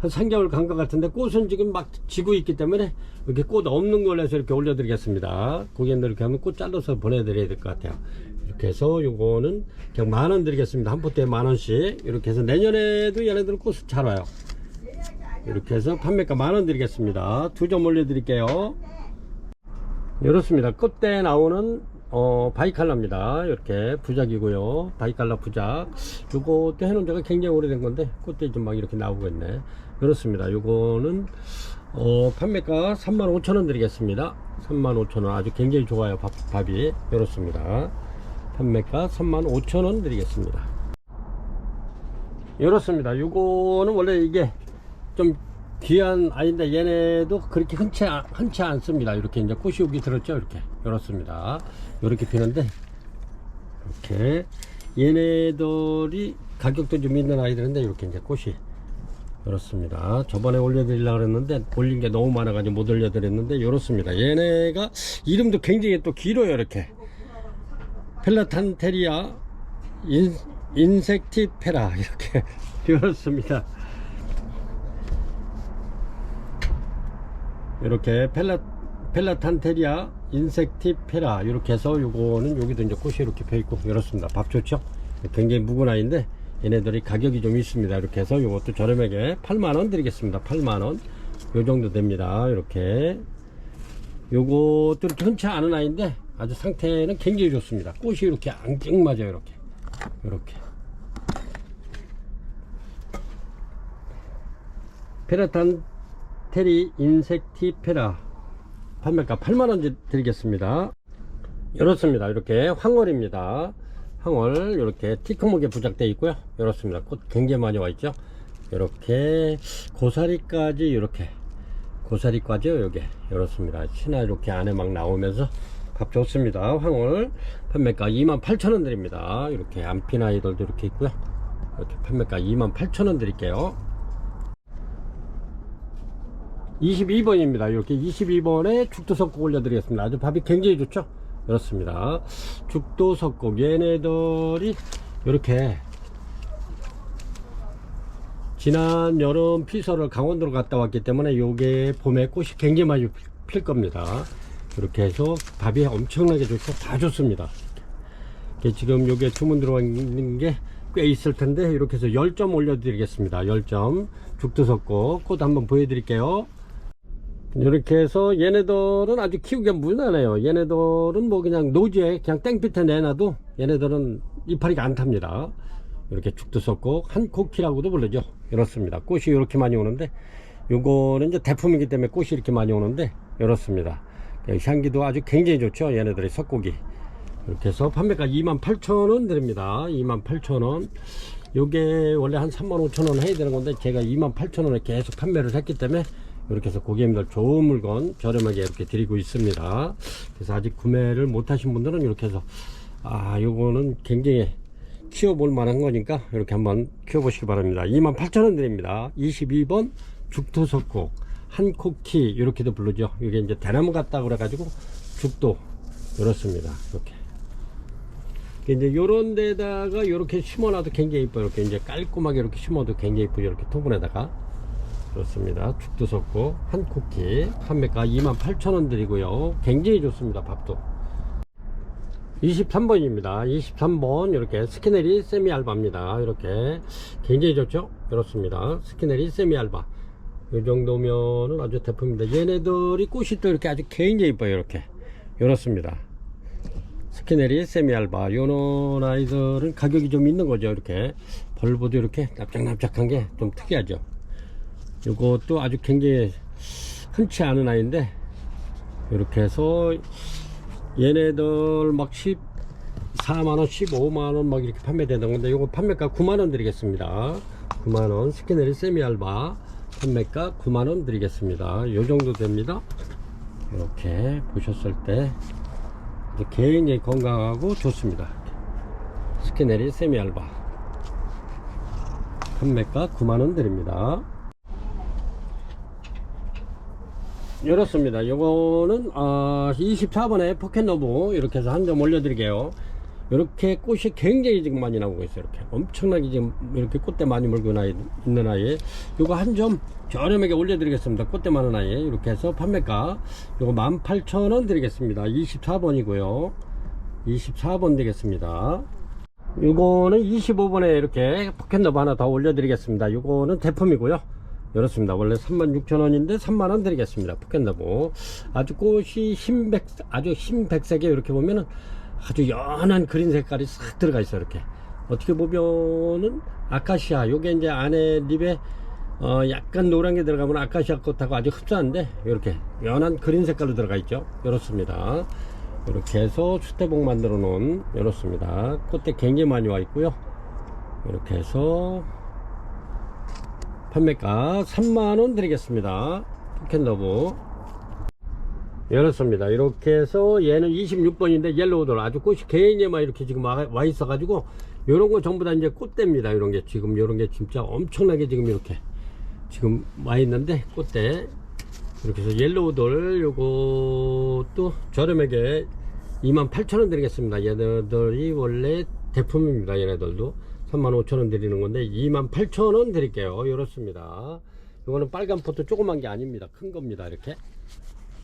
Speaker 1: 한 3개월 간 것 같은데 꽃은 지금 막 지고 있기 때문에 이렇게 꽃 없는 걸로 해서 이렇게 올려드리겠습니다. 고객님들 이렇게 하면 꽃 잘라서 보내드려야 될 것 같아요. 이렇게 해서 요거는 그냥 10,000원 드리겠습니다. 한 포트에 10,000원씩. 이렇게 해서 내년에도 얘네들 꽃이 잘 와요. 이렇게 해서 판매가 10,000원 드리겠습니다. 2점 올려드릴게요. 이렇습니다. 끝에 나오는 바이칼라입니다. 이렇게 부작이고요. 바이칼라 부작. 요것도 해놓은 지가 굉장히 오래된 건데 꽃들이 좀 막 이렇게 나오고 있네. 그렇습니다. 요거는 판매가 35,000원 드리겠습니다. 35,000원. 아주 굉장히 좋아요. 밥이. 이렇습니다. 판매가 35,000원 드리겠습니다. 이렇습니다. 요거는 원래 이게 좀 귀한 아이인데 얘네도 그렇게 흔치 않습니다. 이렇게 이제 꽃이 여기 들었죠. 이렇게 이렇습니다. 이렇게 피는데 이렇게 얘네들이 가격도 좀 있는 아이들인데 이렇게 이제 꽃이 이렇습니다. 저번에 올려드리려고 했는데 올린 게 너무 많아가지고 못 올려드렸는데 이렇습니다. 얘네가 이름도 굉장히 또 길어요. 이렇게 펠라탄테리아 인섹티페라 이렇게 이렇습니다. 이렇게 펠라탄테리아 인섹티페라 이렇게 해서 요거는 여기도 이제 꽃이 이렇게 펴있고 이렇습니다. 밥 좋죠? 굉장히 묵은 아이인데 얘네들이 가격이 좀 있습니다. 이렇게 해서 요것도 저렴하게 8만원 드리겠습니다. 8만원 요 정도 됩니다. 이렇게 요것도 이렇게 흔치 않은 아이인데 아주 상태는 굉장히 좋습니다. 꽃이 이렇게 앙증맞아요. 이렇게 페라탄테리 인섹티페라 판매가 8만원 드리겠습니다. 이렇습니다. 이렇게 황월입니다. 황월 이렇게 티크목에 부착되어 있고요. 이렇습니다. 꽃 굉장히 많이 와 있죠. 이렇게 고사리까지 이렇게 고사리까지요. 여기 이렇습니다. 신화 이렇게 안에 막 나오면서 값 좋습니다. 황월 판매가 28,000원 드립니다. 이렇게 안핀 아이들도 이렇게 있고요. 이렇게 판매가 28,000원 드릴게요. 22번입니다. 이렇게 22번에 죽도석곡 올려드리겠습니다. 아주 밥이 굉장히 좋죠. 그렇습니다. 죽도석곡 얘네들이 이렇게 지난 여름 피서를 강원도로 갔다 왔기 때문에 요게 봄에 꽃이 굉장히 많이 필 겁니다. 이렇게 해서 밥이 엄청나게 좋죠. 다 좋습니다. 지금 요게 주문 들어와 있는 게 꽤 있을 텐데 이렇게 해서 10점 올려드리겠습니다. 10점 죽도석곡 꽃 한번 보여드릴게요. 이렇게 해서 얘네들은 아주 키우기가 무난해요. 얘네들은 뭐 그냥 노지에 그냥 땡빛에 내놔도 얘네들은 이파리가 안 탑니다. 이렇게 죽도석곡 한코키라고도 부르죠. 이렇습니다. 꽃이 이렇게 많이 오는데 요거는 이제 대품이기 때문에 꽃이 이렇게 많이 오는데 이렇습니다. 향기도 아주 굉장히 좋죠. 얘네들의 석곡이 이렇게 해서 판매가 28,000원 드립니다. 28,000원. 요게 원래 한 35,000원 해야 되는 건데 제가 28,000원에 계속 판매를 했기 때문에 이렇게 해서 고객님들 좋은 물건 저렴하게 이렇게 드리고 있습니다. 그래서 아직 구매를 못 하신 분들은 이렇게 해서 요거는 굉장히 키워볼 만한 거니까 이렇게 한번 키워보시기 바랍니다. 28,000원 드립니다. 22번 죽도석곡 한코키 이렇게도 부르죠. 이게 이제 대나무 같다 그래가지고 죽도 이렇습니다. 이렇게 이제 요런 데다가 이렇게 심어놔도 굉장히 이뻐요. 이렇게 이제 깔끔하게 이렇게 심어도 굉장히 이쁘죠. 이렇게 토분에다가 그렇습니다. 죽도석곡 한코키 판매가 28,000원 드리고요. 굉장히 좋습니다. 밥도 23번입니다. 23번 이렇게 스키네리 세미알바입니다. 이렇게 굉장히 좋죠. 그렇습니다. 스키네리 세미알바 이 정도면은 아주 대품입니다. 얘네들이 꽃이 또 이렇게 아주 굉장히 이뻐요. 이렇게 이렇습니다. 스키네리 세미알바 요런 아이들은 가격이 좀 있는 거죠. 이렇게 벌보도 이렇게 납작납작한 게 좀 특이하죠. 이것도 아주 굉장히 흔치 않은 아이인데 이렇게 해서 얘네들 막 14만원 15만원 막 이렇게 판매되는 건데 요거 판매가 9만원 드리겠습니다. 9만원 스키네리 세미알바 판매가 9만원 드리겠습니다. 요 정도 됩니다. 이렇게 보셨을 때 굉장히 건강하고 좋습니다. 스키네리 세미알바 판매가 9만원 드립니다. 이렇습니다. 요거는 24번에 포켓노브 이렇게 해서 한 점 올려드릴게요. 이렇게 꽃이 굉장히 지금 많이 나오고 있어요. 이렇게 엄청나게 지금 이렇게 꽃대 많이 물고 있는 아이 요거 한 점 저렴하게 올려드리겠습니다. 꽃대 많은 아이 이렇게 해서 판매가 요거 18,000원 드리겠습니다. 24번이고요 24번 되겠습니다. 요거는 25번에 이렇게 포켓노브 하나 더 올려드리겠습니다. 요거는 대품이고요. 이렇습니다. 원래 36,000원인데 3만원 드리겠습니다. 포켓노브 아주 꽃이 아주 흰백색에 이렇게 보면은 아주 연한 그린 색깔이 싹 들어가 있어요. 이렇게 어떻게 보면은 아카시아 요게 이제 안에 립에 약간 노란 게 들어가면 아카시아 꽃하고 아주 흡사한데 이렇게 연한 그린 색깔로 들어가 있죠. 이렇습니다. 이렇게 해서 수태복 만들어 놓은 이렇습니다. 꽃대 굉장히 많이 와 있고요. 이렇게 해서 판매가 3만원 드리겠습니다. 포켓러브 이렇습니다. 이렇게 해서 얘는 26번인데 옐로우돌 아주 꽃이 굉장히 많이 이렇게 지금 와 있어 가지고 요런 거 전부 다 이제 꽃대입니다. 요런 게 지금 요런 게 진짜 엄청나게 지금 이렇게 지금 와 있는데 꽃대. 이렇게 해서 옐로우돌 요것도 저렴하게 28,000원 드리겠습니다. 얘네들이 원래 대품입니다. 얘네들도 35,000원 드리는 건데 28,000원 드릴게요. 이렇습니다. 요거는 빨간 포트 조그만 게 아닙니다. 큰 겁니다. 이렇게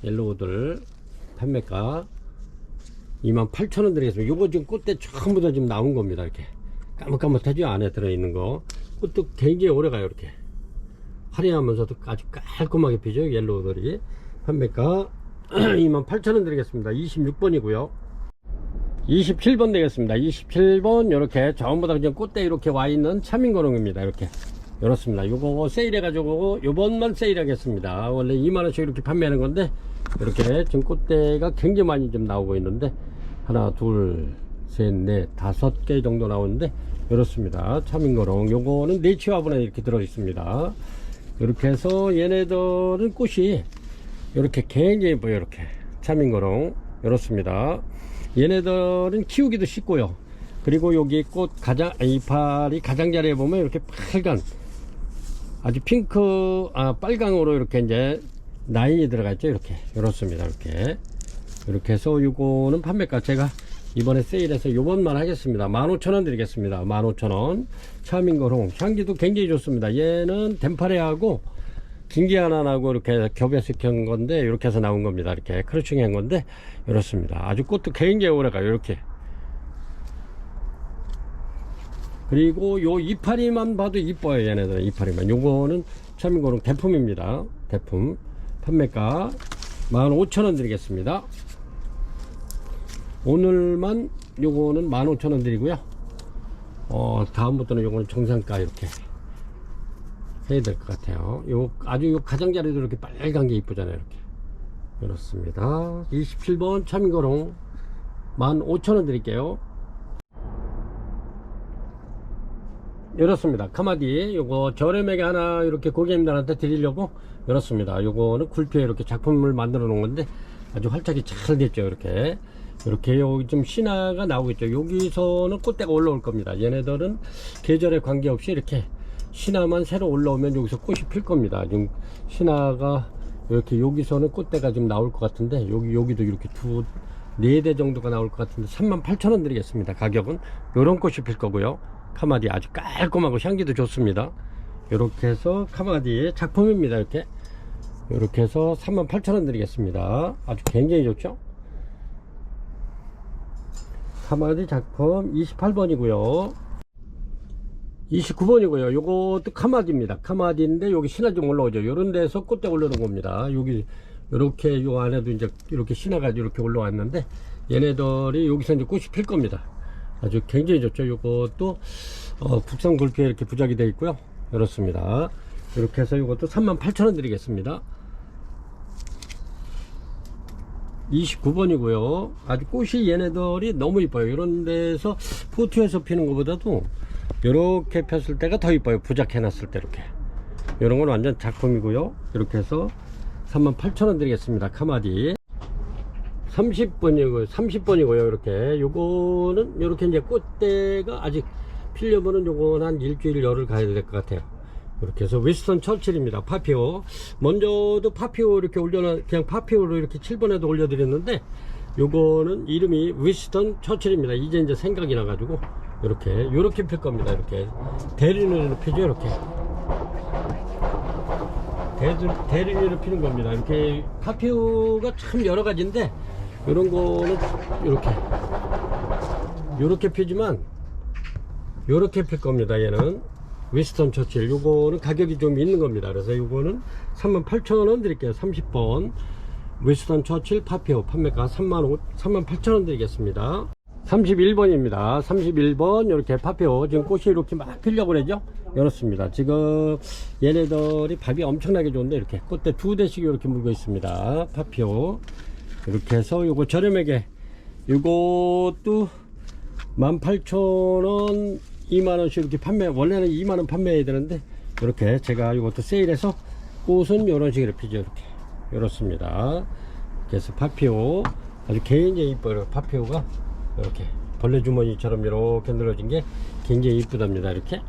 Speaker 1: 옐로우돌 판매가 28,000원 드리겠습니다. 요거 지금 꽃대 전부 다 지금 나온 겁니다. 이렇게 까뭇까뭇하죠. 안에 들어있는 거. 꽃도 굉장히 오래가요. 이렇게 화려하면서도 아주 깔끔하게 피죠. 옐로우돌이 판매가 28,000원 드리겠습니다. 26번이고요 27번 되겠습니다. 27번 요렇게 전부 다 그냥 꽃대 이렇게 와 있는 차민고롱입니다. 이렇게 이렇습니다. 요거 세일해 가지고 요번만 세일하겠습니다. 원래 2만원씩 이렇게 판매하는 건데 이렇게 지금 꽃대가 굉장히 많이 좀 나오고 있는데 하나 둘 셋 넷 다섯 개 정도 나오는데 이렇습니다. 차민고롱 요거는 네이처화분에 이렇게 들어 있습니다. 이렇게 해서 얘네들은 꽃이 이렇게 굉장히 예뻐요. 이렇게 차민고롱 이렇습니다. 얘네들은 키우기도 쉽고요. 그리고 여기 꽃 이파리 가장자리에 보면 이렇게 빨간 아주 핑크 빨강으로 이렇게 이제 라인이 들어가 있죠. 이렇게 이렇습니다. 이렇게 해서 요거는 판매가 제가 이번에 세일해서 요번만 하겠습니다. 15,000원 드리겠습니다. 15,000원 차민고롱 향기도 굉장히 좋습니다. 얘는 덴파레하고 긴기아나하고 이렇게 겹여서 한 건데 이렇게 해서 나온 겁니다. 이렇게 크루칭 한 건데 이렇습니다. 아주 꽃도 굉장히 오래가요. 이렇게. 그리고 요 이파리만 봐도 이뻐요. 얘네들은 이파리만. 요거는 차민고롱 대품입니다. 대품 판매가 15,000원 드리겠습니다. 오늘만 요거는 15,000원 드리고요. 다음부터는 요거는 정상가 이렇게 해야 될 것 같아요. 아주 요 가장자리도 이렇게 빨간 게 이쁘잖아요. 이렇게. 그렇습니다. 27번 차민고롱 15,000원 드릴게요. 이렇습니다. 카마디 요거 저렴하게 하나 이렇게 고객님들한테 드리려고 이렇습니다. 요거는 굴피에 이렇게 작품을 만들어 놓은 건데 아주 활짝이 잘 됐죠. 이렇게 여기 좀 신화가 나오고 있죠. 여기서는 꽃대가 올라올 겁니다. 얘네들은 계절에 관계없이 이렇게 신화만 새로 올라오면 여기서 꽃이 필 겁니다. 지금 신화가 이렇게 여기서는 꽃대가 좀 나올 것 같은데 여기도 이렇게 4대 정도가 나올 것 같은데 38,000원 드리겠습니다. 가격은 요런 꽃이 필 거고요. 카마디 아주 깔끔하고 향기도 좋습니다. 이렇게 해서 카마디의 작품입니다. 이렇게 해서 38,000원 드리겠습니다. 아주 굉장히 좋죠. 카마디 작품 28번이고요 29번이고요 요것도 카마디입니다. 카마디인데 여기 신화 좀 올라오죠. 요런 데서 꽃대 올라오는 겁니다. 여기 이렇게 요 안에도 이제 이렇게 신화가 이렇게 올라왔는데 얘네들이 여기서 이제 꽃이 필 겁니다. 아주 굉장히 좋죠. 요것도 국산 굴피에 이렇게 부착이 되어 있고요. 이렇습니다. 이렇게 해서 요것도 38,000원 드리겠습니다. 29번이고요 아주 꽃이 얘네들이 너무 이뻐요. 이런 데서 포트에서 피는 것보다도 이렇게 폈을 때가 더 이뻐요. 부착해 놨을 때 이렇게. 이런 건 완전 작품이고요. 이렇게 해서 38,000원 드리겠습니다. 카마디 30번이고요 이렇게. 요거는 이렇게 이제 꽃대가 아직 피려면은 요건 한 일주일 열흘 가야 될 것 같아요. 이렇게 해서 웨스턴 처칠입니다. 파피오. 먼저도 파피오 이렇게 그냥 파피오로 이렇게 7번에도 올려드렸는데 요거는 이름이 웨스턴 처칠입니다. 이제 생각이 나가지고 요렇게 필 겁니다. 이렇게 대륜으로 피죠. 이렇게 대륜으로 피는 겁니다. 이렇게 파피오가 참 여러 가지인데 요런 거는 요렇게 피지만 요렇게 필 겁니다. 얘는 웨스턴 처칠. 요거는 가격이 좀 있는 겁니다. 그래서 요거는 38,000원 드릴게요. 30번 웨스턴 처칠 파피오 판매가 38,000원 드리겠습니다. 31번입니다 31번 이렇게 파피오 지금 꽃이 이렇게 막 피려고 그러죠. 이렇습니다. 지금 얘네들이 밥이 엄청나게 좋은데 이렇게 꽃대 2대씩 이렇게 물고 있습니다. 파피오 이렇게 해서 요거 저렴하게 요것도 18,000원 2만원씩 이렇게 원래는 2만원 판매해야 되는데 이렇게 제가 이것도 세일해서 꽃은 이런 식으로 피죠. 이렇게 이렇습니다. 그래서 파피오 아주 굉장히 이뻐요. 파피오가 이렇게 벌레 주머니처럼 이렇게 늘어진 게 굉장히 이쁘답니다. 이렇게.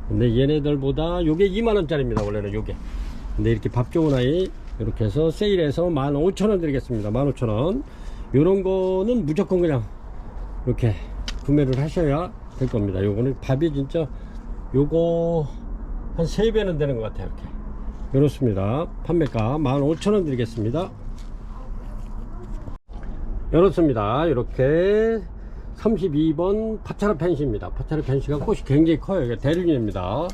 Speaker 1: 근데 얘네들보다 요게 2만원짜리입니다. 원래는 요게. 근데 이렇게 밥 좋은 아이 이렇게 해서 세일해서 15,000원 드리겠습니다. 15,000원. 요런 거는 무조건 그냥 이렇게 구매를 하셔야 될 겁니다. 요거는 밥이 진짜 요거 한 3배는 되는 것 같아요. 이렇게. 이렇습니다. 판매가 15,000원 드리겠습니다. 이렇습니다. 이렇게 32번 파차라 펜시입니다. 파차라 펜시가 꽃이 굉장히 커요. 이게 대륜입니다.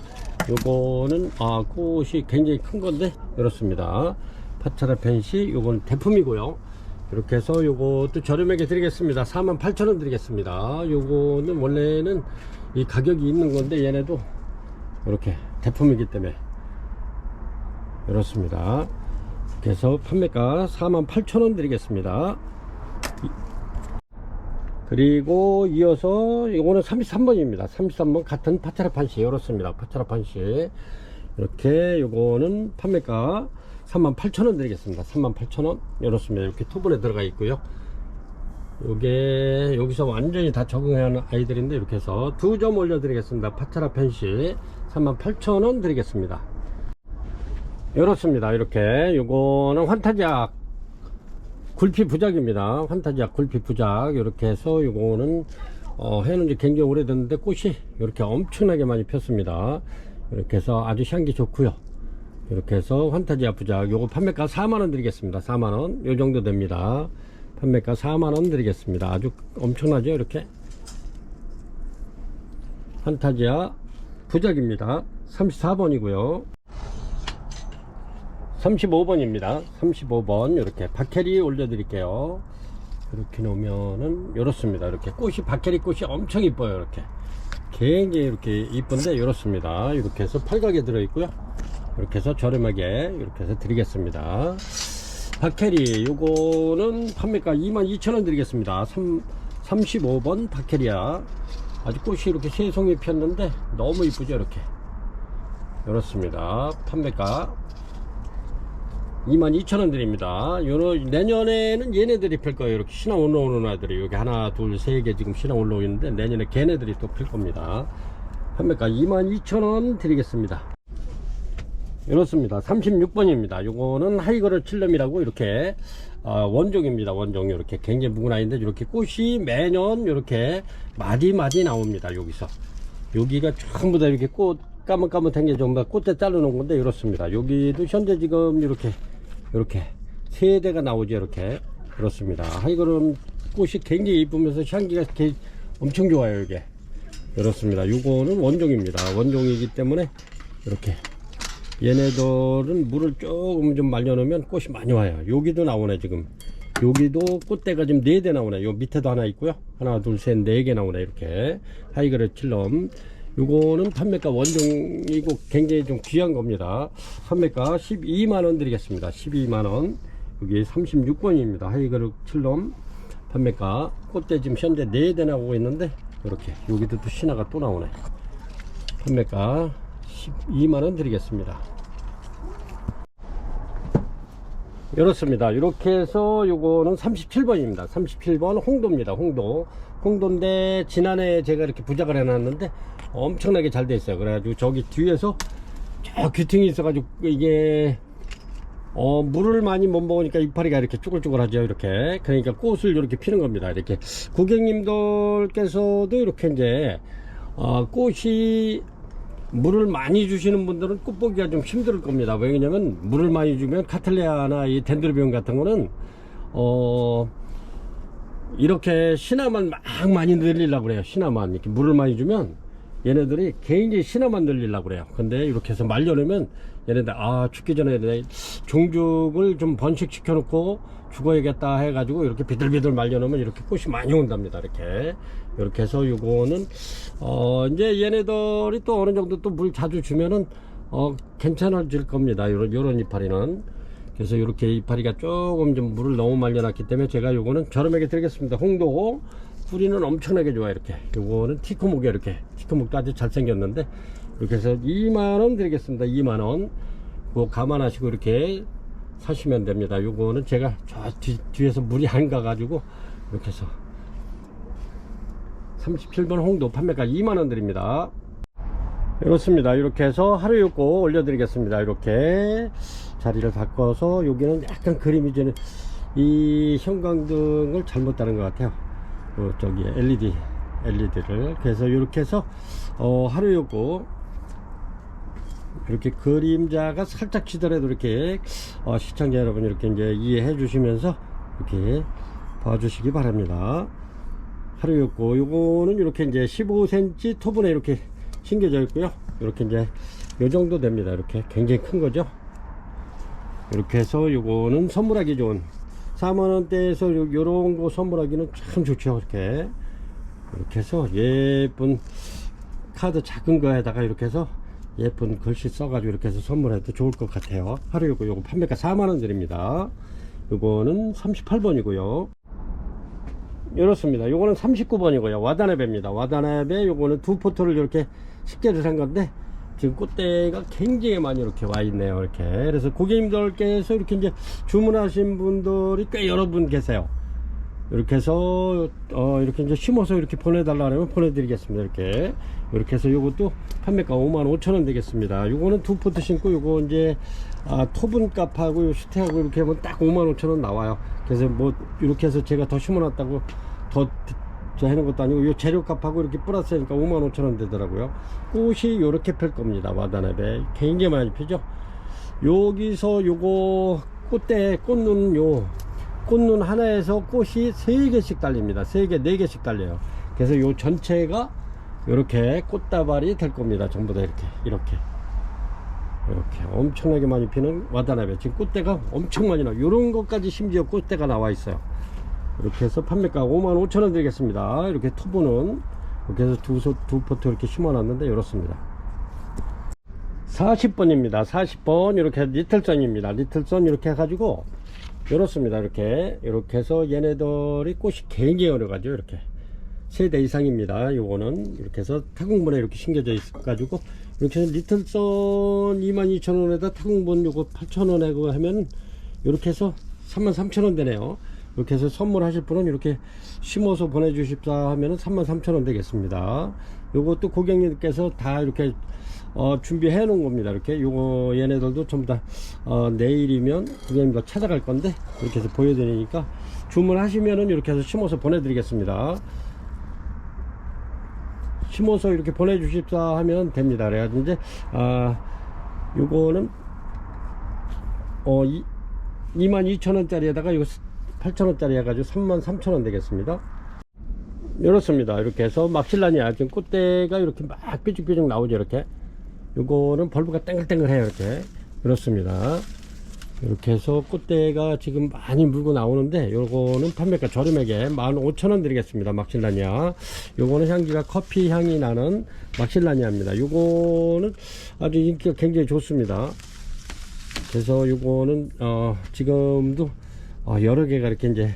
Speaker 1: 요거는 꽃이 굉장히 큰 건데 이렇습니다. 파차라 펜시 요건 대품이고요. 이렇게 해서 요것도 저렴하게 드리겠습니다. 48,000원 드리겠습니다. 요거는 원래는 이 가격이 있는 건데 얘네도 이렇게 대품이기 때문에 이렇습니다. 그래서 판매가 48,000원 드리겠습니다. 그리고 이어서 이거는 33번입니다. 33번 같은 파차라 판시 이렇습니다. 파차라 판시 이렇게 요거는 판매가 38,000원 드리겠습니다. 38,000원 이렇습니다. 이렇게 투분에 들어가 있고요. 요게 여기서 완전히 다 적응하는 아이들인데 이렇게 해서 2점 올려 드리겠습니다. 파차라 판시 38,000원 드리겠습니다. 이렇습니다. 이렇게 요거는 환타지아 굴피 부작입니다. 환타지아 굴피 부작 이렇게 해서 요거는 해놓은 지 굉장히 오래됐는데 꽃이 이렇게 엄청나게 많이 폈습니다. 이렇게 해서 아주 향기 좋고요. 이렇게 해서 환타지아 부작 요거 판매가 4만원 드리겠습니다. 4만원 요 정도 됩니다. 판매가 4만원 드리겠습니다. 아주 엄청나죠. 이렇게 환타지아 부작입니다. 34번이고요 35번입니다 35번 이렇게 박해리 올려 드릴게요. 이렇게 놓으면은 이렇습니다. 이렇게 꽃이 박해리 꽃이 엄청 이뻐요. 이렇게 굉장히 이렇게 이쁜데 이렇습니다. 이렇게 해서 팔각에 들어 있고요. 이렇게 해서 저렴하게 이렇게 해서 드리겠습니다. 박해리 요거는 판매가 22,000원 드리겠습니다. 35번 박해리야. 아주 꽃이 이렇게 세 송이 폈는데 너무 이쁘죠. 이렇게 이렇습니다. 판매가 22,000원 드립니다. 내년에는 얘네들이 필 거예요. 이렇게 신화 올라오는 아들이 여기 하나 둘 세 개 지금 신화 올라오는데 내년에 걔네들이 또 필 겁니다. 판매가 22,000원 드리겠습니다. 이렇습니다. 36번입니다. 요거는 하이거를 칠럼이라고 이렇게 원종입니다. 원종 이렇게 굉장히 묵은 아이인데 이렇게 꽃이 매년 이렇게 마디마디 나옵니다. 여기서 여기가 전부 다 이렇게 꽃 까뭇까뭇한 게 전부 다 꽃대 자르 놓은 건데 이렇습니다. 여기도 현재 지금 이렇게 세 대가 나오죠. 이렇게 그렇습니다. 하이거는 꽃이 굉장히 이쁘면서 향기가 엄청 좋아요. 이게 이렇습니다. 요거는 원종입니다. 원종이기 때문에 이렇게 얘네들은 물을 조금 좀 말려 놓으면 꽃이 많이 와요. 여기도 나오네. 지금 여기도 꽃대가 지금 4대 나오네. 요 밑에도 하나 있고요. 하나 둘 셋 4개 나오네. 이렇게 하이거를 칠럼 요거는 판매가 원종이고 굉장히 좀 귀한 겁니다. 판매가 12만원 드리겠습니다. 12만원. 여기 36번입니다. 하이거를 칠럼 판매가 꽃대 지금 현재 4대 나오고 있는데 이렇게 여기도 또 신화가 또 나오네. 판매가 12만원 드리겠습니다. 이렇습니다. 이렇게 해서 요거는 37번입니다. 37번 홍도입니다. 홍도인데 지난해 제가 이렇게 부작을 해놨는데 엄청나게 잘 돼 있어요. 그래가지고 저기 뒤에서 저 귀퉁이 있어가지고 이게 물을 많이 못 먹으니까 이파리가 이렇게 쭈글쭈글하죠. 이렇게 그러니까 꽃을 이렇게 피는 겁니다. 이렇게 고객님들께서도 이렇게 이제 꽃이 물을 많이 주시는 분들은 꽃 보기가 좀 힘들 겁니다. 왜냐면 물을 많이 주면 카틀레아나 이 덴드로비움 같은 거는 이렇게 신화만 막 많이 늘리려고 그래요. 신화만 이렇게 물을 많이 주면 얘네들이 굉장히 신화만 늘리려고 그래요. 근데 이렇게 해서 말려놓으면 얘네들 죽기 전에 종죽을 좀 번식시켜 놓고 죽어야겠다 해가지고 이렇게 비들비들 말려놓으면 이렇게 꽃이 많이 온답니다. 이렇게 해서 요거는 이제 얘네들이 또 어느 정도 또 물 자주 주면은 괜찮아질 겁니다. 요런 이파리는. 그래서 이렇게 이파리가 조금 좀 물을 너무 말려놨기 때문에 제가 요거는 저렴하게 드리겠습니다. 홍도 뿌리는 엄청나게 좋아요. 이렇게 요거는 티코목이 이렇게 티코목도 아주 잘생겼는데 이렇게 해서 2만원 드리겠습니다. 2만원 그거 감안하시고 이렇게 사시면 됩니다. 요거는 제가 저 뒤에서 물이 안 가가지고 이렇게 해서 37번 홍도 판매가 2만원 드립니다. 이렇습니다. 이렇게 해서 하루 욕고 올려드리겠습니다. 이렇게 자리를 바꿔서 여기는 약간 그림이 저는 이 형광등을 잘못 다른 것 같아요. 저기 LED를 그래서 이렇게 해서 하루 욕고 이렇게 그림자가 살짝 지더라도 이렇게 시청자 여러분 이렇게 이제 이해해 주시면서 이렇게 봐주시기 바랍니다. 하루 욕고 요거는 이렇게 이제 15cm 토분에 이렇게 심겨져 있고요. 이렇게 이제 요 정도 됩니다. 이렇게 굉장히 큰 거죠. 이렇게 해서 요거는 선물하기 좋은 4만원대에서 요런 거 선물하기는 참 좋죠. 이렇게 해서 예쁜 카드 작은 거에다가 이렇게 해서 예쁜 글씨 써가지고 이렇게 해서 선물해도 좋을 것 같아요. 하루 요거 판매가 4만원 드립니다. 요거는 38번이고요. 이렇습니다. 요거는 39번이고요. 와다나베입니다. 와다나베 요거는 두 포트를 이렇게 식재를 한 건데 지금 꽃대가 굉장히 많이 이렇게 와 있네요. 이렇게. 그래서 고객님들께서 이렇게 이제 주문하신 분들이 꽤 여러 분 계세요. 이렇게 해서 이렇게 이제 심어서 이렇게 보내달라 하면 보내드리겠습니다. 이렇게 해서 요것도 판매가 55,000원 되겠습니다. 요거는 두 포트 심고 요거 이제 토분 값하고 요 수태하고 이렇게 하면 딱 55,000원 나와요. 그래서 뭐 이렇게 해서 제가 더 심어놨다고 더 하는 것도 아니고 요 재료 값하고 이렇게 플러스 하니까 55,000원 되더라고요. 꽃이 요렇게 필 겁니다. 와다나베 굉장히 많이 피죠. 여기서 요거 꽃눈 하나에서 꽃이 3개씩 달립니다. 3개, 4개씩 달려요. 그래서 요 전체가 이렇게 꽃다발이 될 겁니다. 전부 다 이렇게 엄청나게 많이 피는 와다나베. 지금 꽃대가 엄청 많이 나와요. 요런 것까지 심지어 꽃대가 나와 있어요. 이렇게 해서 판매가 55,000원 드리겠습니다. 이렇게 토분은 이렇게 해서 두 포트 이렇게 심어 놨는데 이렇습니다. 40번입니다. 40번 이렇게 리틀선입니다. 리틀선 이렇게 해가지고 이렇습니다. 이렇게 해서 얘네들이 꽃이 굉장히 어려가지고 이렇게 3대 이상입니다. 요거는 이렇게 해서 타공분에 이렇게 심겨져 있어가지고 이렇게 해서 리틀선 22,000원에다 타공분 요거 8,000원에 하면 이렇게 해서 33,000원 되네요. 이렇게 해서 선물하실 분은 이렇게 심어서 보내주십사 하면은 33,000원 되겠습니다. 요것도 고객님께서 다 이렇게 준비해 놓은 겁니다. 이렇게 요거 얘네들도 전부 다 내일이면 고객님들 찾아갈 건데 이렇게 해서 보여드리니까 주문하시면은 이렇게 해서 심어서 보내드리겠습니다. 심어서 이렇게 보내주십사 하면 됩니다. 그래가지고 이제 요거는 22,000원짜리에다가 이거 8,000원짜리 해가지고 33,000원 되겠습니다. 이렇습니다. 이렇게 해서 막실라니아 지금 꽃대가 이렇게 막 삐죽삐죽 나오죠. 이렇게 요거는 벌브가 땡글땡글해요. 이렇습니다. 이렇게 해서 꽃대가 지금 많이 물고 나오는데 요거는 판매가 저렴하게 15,000원 드리겠습니다. 막실라니아 요거는 향기가 커피 향이 나는 막실라니아입니다. 요거는 아주 인기가 굉장히 좋습니다. 그래서 요거는 지금도 여러 개가 이렇게 이제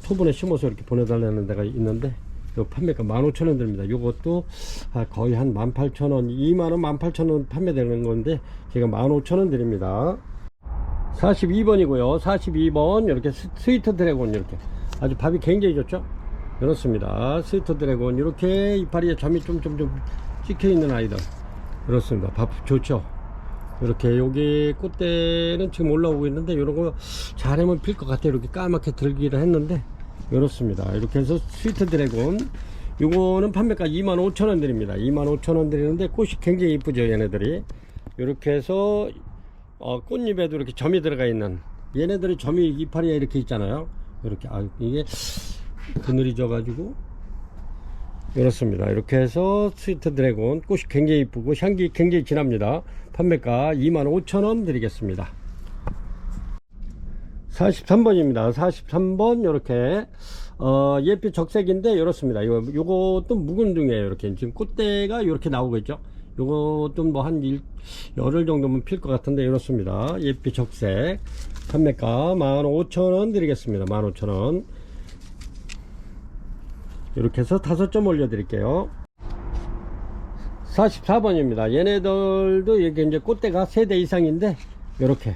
Speaker 1: 토분에 심어서 이렇게 보내달라는 데가 있는데 요 판매가 15,000원 됩니다. 요것도 거의 한 18,000원 2만원 18,000원 판매되는 건데 제가 15,000원 드립니다. 42번이고요 42번 이렇게 스위트 드래곤 이렇게 아주 밥이 굉장히 좋죠. 이렇습니다. 스위트 드래곤 이렇게 이파리에 점이 좀 찍혀 있는 아이들 이렇습니다. 밥 좋죠. 이렇게 여기 꽃대는 지금 올라오고 있는데 이런 거 잘하면 필 것 같아요. 이렇게 까맣게 들기를 했는데 이렇습니다. 이렇게 해서 스위트 드래곤 요거는 판매가 25,000원 드립니다. 25,000원 드리는데 꽃이 굉장히 이쁘죠. 얘네들이 이렇게 해서 꽃잎에도 이렇게 점이 들어가 있는 얘네들이 점이 이파리에 이렇게 있잖아요. 이렇게 이게 그늘이 져 가지고 이렇습니다. 이렇게 해서 스위트 드래곤 꽃이 굉장히 이쁘고 향기 굉장히 진합니다. 판매가 25,000원 드리겠습니다. 43번입니다. 43번 이렇게 예빛 적색인데 이렇습니다. 요것도 묵은둥이에요. 이렇게 지금 꽃대가 이렇게 나오고 있죠. 요것도 뭐 한 열흘 정도면 필 것 같은데 이렇습니다. 예빛 적색 판매가 15,000원 드리겠습니다. 15,000원 이렇게 해서 5점 올려 드릴게요. 44번입니다. 얘네들도 이게 이제 꽃대가 3대 이상인데 이렇게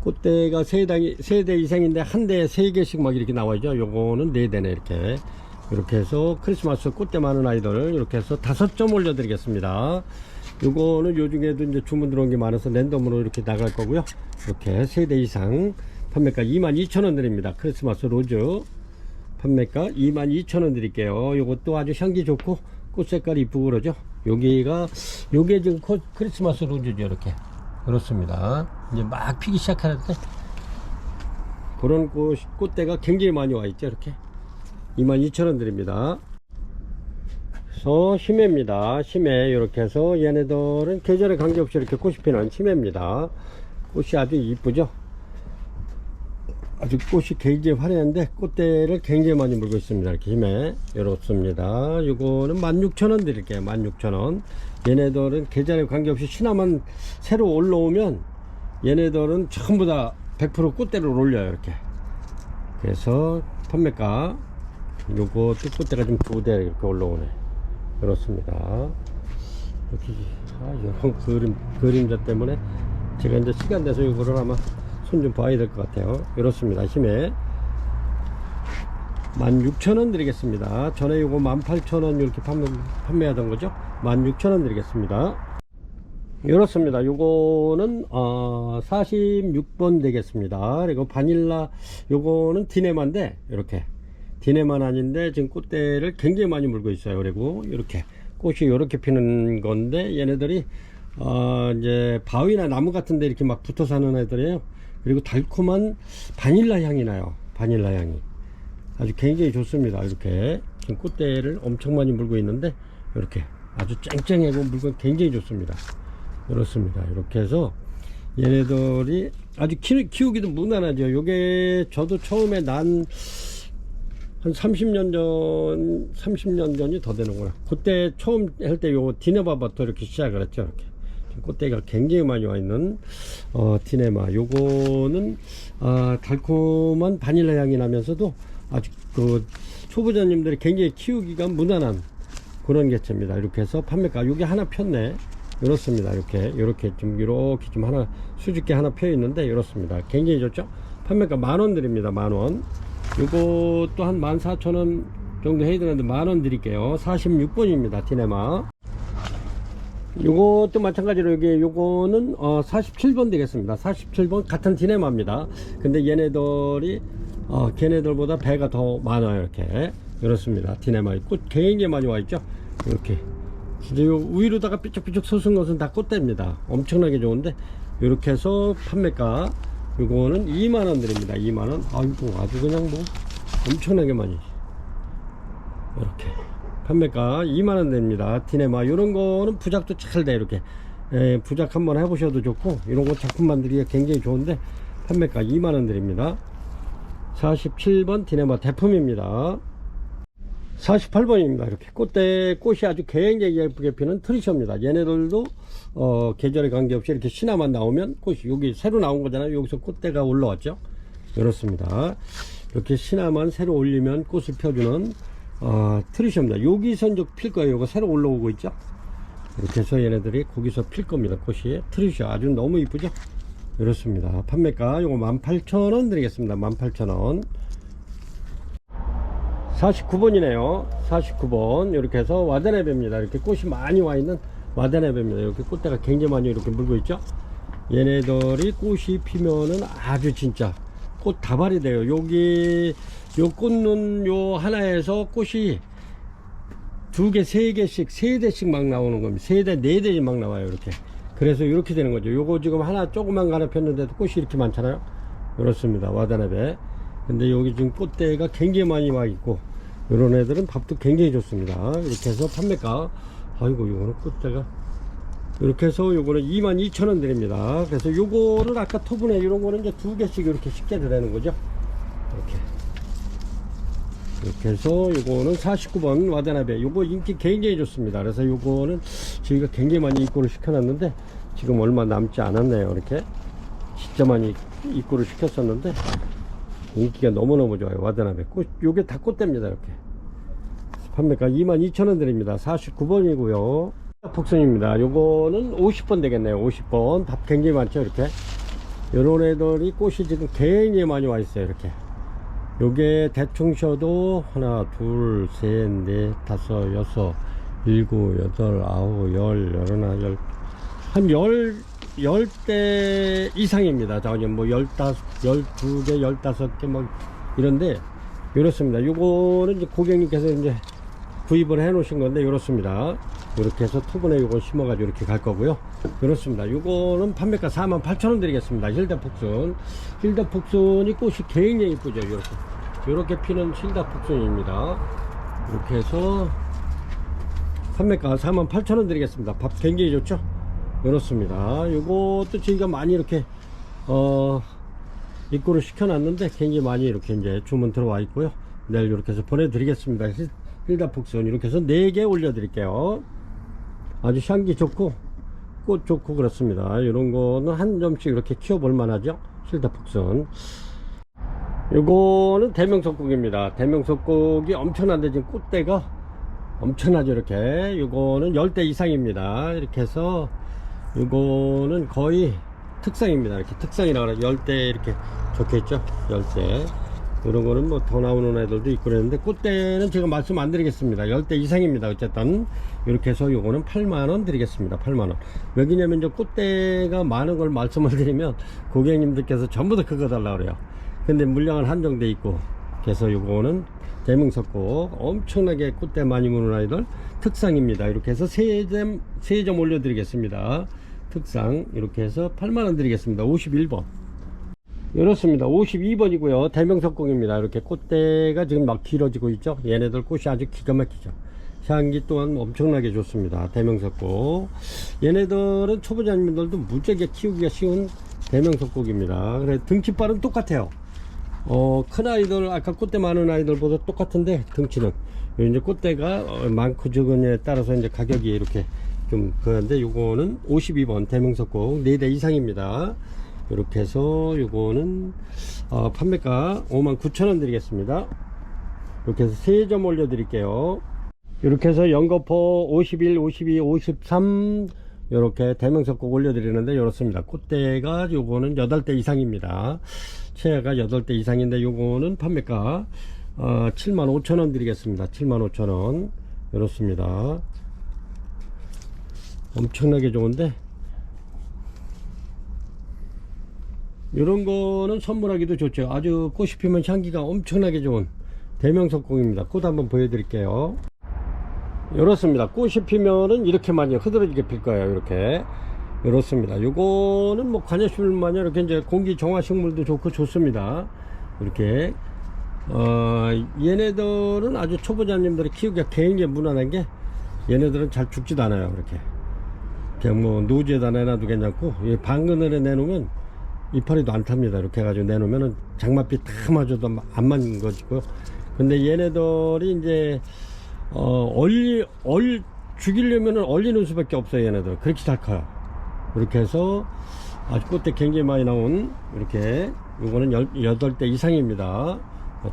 Speaker 1: 꽃대가 3대 이상인데 한 대에 3개씩 막 이렇게 나와있죠. 요거는 4대네. 이렇게 이렇게 해서 크리스마스 꽃대 많은 아이들 이렇게 해서 5점 올려드리겠습니다. 요거는 요중에도 이제 주문 들어온 게 많아서 랜덤으로 이렇게 나갈 거고요. 이렇게 3대 이상 판매가 22,000원 드립니다. 크리스마스 로즈 판매가 22,000원 드릴게요. 요것도 아주 향기 좋고 꽃 색깔이 이쁘고 그러죠. 요게 지금 크리스마스 로즈죠. 이렇게 그렇습니다. 이제 막 피기 시작하는데 그런 꽃대가 굉장히 많이 와 있죠. 이렇게 22,000원 드립니다. 그래서 심해입니다. 심해 이렇게 해서 얘네들은 계절에 관계없이 이렇게 꽃이 피는 심해입니다. 꽃이 아주 이쁘죠. 아주 꽃이 굉장히 화려한데 꽃대를 굉장히 많이 물고 있습니다. 이렇게 심해 이렇습니다. 이거는 16,000원 드릴게요. 16,000원. 얘네들은 계절에 관계없이 신화만 새로 올라오면 얘네들은 전부 다 100% 꽃대를 올려요. 이렇게. 그래서 판매가 요거 꽃대가 좀 2대 이렇게 올라오네. 그렇습니다. 이렇게 그림자 때문에 제가 이제 시간 내서 이거를 아마 손 좀 봐야 될 것 같아요. 이렇습니다. 힘에 16,000원 드리겠습니다. 전에 요거 18,000원 이렇게 판매하던 거죠. 16,000원 드리겠습니다. 이렇습니다. 요거는 46번 되겠습니다. 그리고 바닐라 요거는 디네마인데 이렇게 디네만 아닌데 지금 꽃대를 굉장히 많이 물고 있어요. 그리고 이렇게 꽃이 이렇게 피는 건데 얘네들이 이제 바위나 나무 같은 데 이렇게 막 붙어 사는 애들이에요. 그리고 달콤한 바닐라 향이 나요. 바닐라 향이 아주 굉장히 좋습니다. 이렇게 지금 꽃대를 엄청 많이 물고 있는데 이렇게 아주 쨍쨍하고 물건 굉장히 좋습니다. 그렇습니다. 이렇게 해서 얘네들이 아주 키우기도 무난하죠. 요게 저도 처음에 난 한 30년 전이 더 되는구나. 그때 처음 할 때 요 디네마부터 이렇게 시작을 했죠. 이렇게 꽃대가 굉장히 많이 와 있는 디네마. 요거는 달콤한 바닐라 향이 나면서도 아주 그 초보자님들이 굉장히 키우기가 무난한 그런 개체입니다. 이렇게 해서 판매가 요게 하나 폈네. 이렇습니다. 이렇게 좀 하나 수줍게 하나 펴 있는데 이렇습니다. 굉장히 좋죠. 판매가 10,000원 드립니다. 10,000원. 요것도 한 14,000원 정도 해야 되는데 10,000원 드릴게요. 46번입니다. 디네마. 요것도 마찬가지로 요거는 47번 되겠습니다. 47번 같은 디네마입니다. 근데 얘네들이 걔네들보다 배가 더 많아요. 이렇게 이렇습니다. 디네마 꽃 굉장히 많이 와 있죠. 이렇게 진짜 요 위로다가 삐쩍삐쩍 솟은 것은 다 꽃대입니다. 엄청나게 좋은데 이렇게 해서 판매가 요거는 20,000원 드립니다. 20,000원. 아이고 아주 그냥 뭐 엄청나게 많이 이렇게 판매가 20,000원 됩니다. 디네마 요런 거는 부작도 잘 돼. 이렇게 부작 한번 해보셔도 좋고 이런 거 작품 만들기가 굉장히 좋은데 판매가 20,000원 드립니다. 47번 디네마 대품입니다. 48번입니다. 이렇게 꽃이 아주 굉장히 예쁘게 피는 트리셔입니다. 얘네들도 계절에 관계없이 이렇게 신화만 나오면 꽃이 여기 새로 나온 거잖아요. 여기서 꽃대가 올라왔죠. 이렇습니다. 이렇게 신화만 새로 올리면 꽃을 펴주는 트리셔입니다. 여기서 이제 필 거예요. 이거 새로 올라오고 있죠. 이렇게 해서 얘네들이 거기서 필 겁니다. 꽃이 트리셔 아주 너무 이쁘죠. 이렇습니다. 판매가 요거 18,000원 드리겠습니다. 18,000원. 49번이네요. 49번. 이렇게 해서 와데네베입니다. 이렇게 꽃이 많이 와 있는 와데네베입니다. 이렇게 꽃대가 굉장히 많이 이렇게 물고 있죠. 얘네들이 꽃이 피면은 아주 진짜 꽃 다발이 돼요. 여기 요 꽃눈 요 하나에서 꽃이 2개, 3개씩, 3대씩 막 나오는 겁니다. 3대, 4대씩 막 나와요. 이렇게. 그래서 이렇게 되는 거죠. 요거 지금 하나 조그만 거 하나 폈는데도 꽃이 이렇게 많잖아요. 이렇습니다. 와데네베. 근데 여기 지금 꽃대가 굉장히 많이 와 있고 이런 애들은 밥도 굉장히 좋습니다. 이렇게 해서 판매가 아이고 요거는 꽃대가 이렇게 해서 요거는 22,000원 드립니다. 그래서 요거는 아까 토분에 이런 거는 이제 2개씩 이렇게 쉽게 되는 거죠. 이렇게 해서 요거는 49번 와데나베. 요거 인기 굉장히 좋습니다. 그래서 요거는 저희가 굉장히 많이 입고를 시켜놨는데 지금 얼마 남지 않았네요. 이렇게 진짜 많이 입고를 시켰었는데 인기가 너무너무 좋아요. 와데나베 요게 다 꽃대입니다. 이렇게 판매가 22,000원 드립니다. 49번이고요 폭선입니다. 요거는 50번 되겠네요. 50번 밥 굉장히 많죠. 이렇게 요런 애들이 꽃이 지금 굉장히 많이 와 있어요. 이렇게 요게 대충 쉬어도 하나, 둘, 셋, 넷, 다섯, 여섯, 일곱, 여덟, 아홉, 열, 열하나, 한 10대 이상입니다. 자, 뭐 15, 12개, 15개 뭐 이런데 이렇습니다. 요거는 이제 고객님께서 이제 구입을 해 놓으신 건데 이렇습니다. 이렇게 해서 투분에 요거 심어 가지고 이렇게 갈 거고요. 이렇습니다. 요거는 판매가 48,000원 드리겠습니다. 힐다폭순. 힐다폭순이 꽃이 굉장히 이쁘죠. 이렇게 피는 힐다폭순입니다. 이렇게 해서 판매가 48,000원 드리겠습니다. 밥 굉장히 좋죠. 이렇습니다. 요것도 저희가 많이 이렇게 입고를 시켜놨는데 굉장히 많이 이렇게 이제 주문 들어와 있고요. 내일 이렇게 해서 보내드리겠습니다. 힐다폭순 이렇게 해서 4개 올려드릴게요. 아주 향기 좋고 꽃 좋고 그렇습니다. 이런 거는 한 점씩 이렇게 키워볼 만하죠. 힐다폭순. 요거는 대명석국입니다. 대명석국이 엄청난데 지금 꽃대가 엄청나죠. 이렇게 요거는 10대 이상입니다. 이렇게 해서 요거는 거의 특상입니다. 이렇게 특상이라 그래. 10대 이렇게 적혀있죠. 10대. 이런 거는 뭐 더 나오는 애들도 있고 그랬는데 꽃대는 제가 말씀 안 드리겠습니다. 10대 이상입니다. 어쨌든 이렇게 해서 요거는 8만원 드리겠습니다. 8만원. 왜냐면 이제 꽃대가 많은 걸 말씀을 드리면 고객님들께서 전부 다 그거 달라 그래요. 근데 물량은 한정돼 있고 그래서 요거는 대명석국 엄청나게 꽃대 많이 무는 아이들 특상입니다. 이렇게 해서 3점 올려드리겠습니다. 특상 이렇게 해서 8만원 드리겠습니다. 51번 이렇습니다. 52번이고요 대명석국입니다. 이렇게 꽃대가 지금 막 길어지고 있죠. 얘네들 꽃이 아주 기가 막히죠. 향기 또한 엄청나게 좋습니다. 대명석국 얘네들은 초보자님들도 무지하게 키우기가 쉬운 대명석국입니다. 그래 등치빨은 똑같아요. 큰 아이들 아까 꽃대 많은 아이들보다 똑같은데 등치는 이제 꽃대가 많고 적은에 따라서 이제 가격이 이렇게 좀 그런데 요거는 52번 대명석국 4대 이상입니다. 이렇게 해서 요거는 판매가 59,000원 드리겠습니다. 이렇게 해서 3점 올려 드릴게요. 이렇게 해서 연거포 51, 52, 53 이렇게 대명석국 올려 드리는데 이렇습니다. 꽃대가 요거는 8대 이상입니다. 채가 8대 이상인데 요거는 판매가 75,000원 드리겠습니다. 75,000원 이렇습니다. 엄청나게 좋은데 이런 거는 선물하기도 좋죠. 아주 꽃이 피면 향기가 엄청나게 좋은 대명석국입니다. 꽃 한번 보여드릴게요. 이렇습니다. 꽃이 피면은 이렇게 많이 흐드러지게 필 거예요. 이렇게 이렇습니다. 요거는 뭐 관여식물만이 이렇게 이제 공기 정화식물도 좋고 좋습니다. 이렇게 얘네들은 아주 초보자님들이 키우기가 굉장히 무난한 게 얘네들은 잘 죽지도 않아요. 이렇게 그냥 뭐 노지에다 내놔도 괜찮고 방그늘에 내놓으면 이파리도 안 탑니다. 이렇게 해가지고 내놓으면은 장맛비 다 맞아도 안 맞는 거지고요. 근데 얘네들이 이제 죽이려면은 얼리는 수밖에 없어요. 얘네들 그렇게 잘 커요. 이렇게 해서 아주 꽃대 굉장히 많이 나온 이렇게 요거는 8대 이상입니다.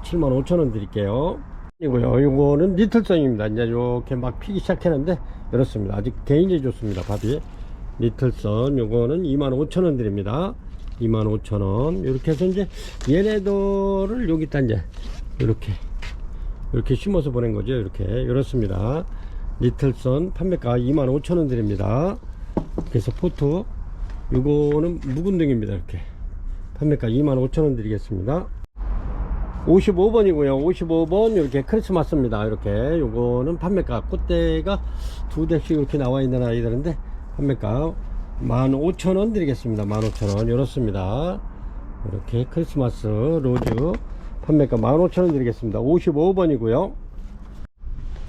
Speaker 1: 75,000원 드릴게요. 이고요. 요거는 리틀선입니다. 이제 이렇게 막 피기 시작했는데 이렇습니다. 아직 굉장히 좋습니다. 밥이 리틀선 요거는 25,000원 드립니다. 25,000원. 이렇게 해서 이제 얘네들을 여기다 이제 이렇게 심어서 보낸 거죠. 이렇게 이렇습니다. 리틀선 판매가 25,000원 드립니다. 그래서 포트 요거는 묵은 등입니다. 이렇게 판매가 25,000원 드리겠습니다. 55번이고요 55번 이렇게 크리스마스입니다. 이렇게 요거는 판매가 꽃대가 2대씩 이렇게 나와 있는 아이들인데 판매가 15,000원 드리겠습니다. 15,000원 이렇습니다. 이렇게 크리스마스 로즈 판매가 15,000원 드리겠습니다. 55번이고요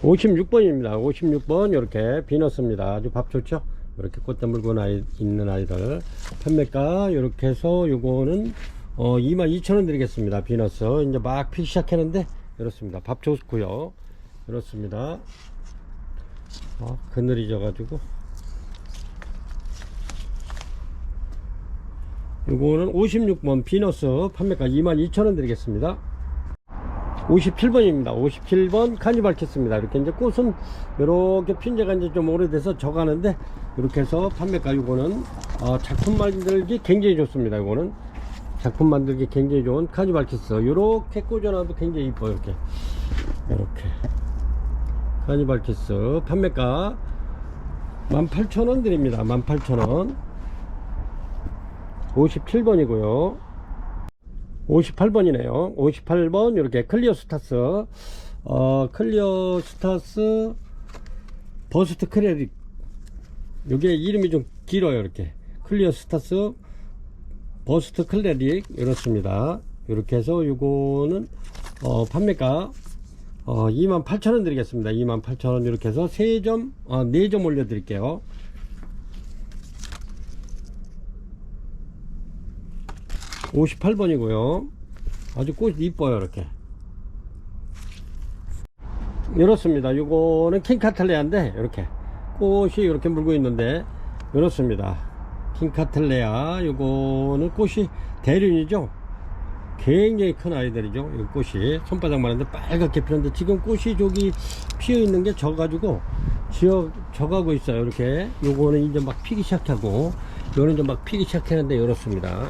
Speaker 1: 56번입니다 56번 이렇게 비너스입니다. 아주 밥 좋죠. 이렇게 꽃대 물고 있는 아이들 판매가 이렇게 해서 요거는 22,000원 드리겠습니다. 비너스 이제 막 피기 시작했는데 이렇습니다. 밥 좋고요 이렇습니다. 그늘이 져가지고 요거는 56번 비너스 판매가 22,000원 드리겠습니다. 57번입니다 57번 카니발 키스입니다. 이렇게 이제 꽃은 이렇게 핀제가 이제 좀 오래돼서 져가는데 이렇게 해서 판매가 요거는 작품 만들기 굉장히 좋습니다. 요거는 작품 만들기 굉장히 좋은 카니발 키스. 요렇게 꽂아놔도 굉장히 이뻐요. 이렇게 카니발 키스 판매가 18,000원 드립니다. 18,000원. 57번이고요 58번이네요 58번 이렇게 클리어 스타스 클리어 스타스 버스트 크레딧. 요게 이름이 좀 길어요. 이렇게 클리어 스타스 버스트 클레릭 이렇습니다. 이렇게 해서 요거는 판매가 28,000원 드리겠습니다. 28,000원. 이렇게 해서 3점 4점 올려 드릴게요. 58번이고요 아주 꽃이 이뻐요. 이렇습니다. 요거는 킹카틀레아인데 이렇게 꽃이 이렇게 물고 있는데 이렇습니다. 킹카틀레아. 요거는 꽃이 대륜이죠. 굉장히 큰 아이들이죠. 이 꽃이 손바닥만한데 빨갛게 피었는데 지금 꽃이 저기 피어 있는 게 져가지고 져가고 있어요. 이렇게 요거는 이제 막 피기 시작하고 요거는 좀 막 피기 시작하는데 이렇습니다.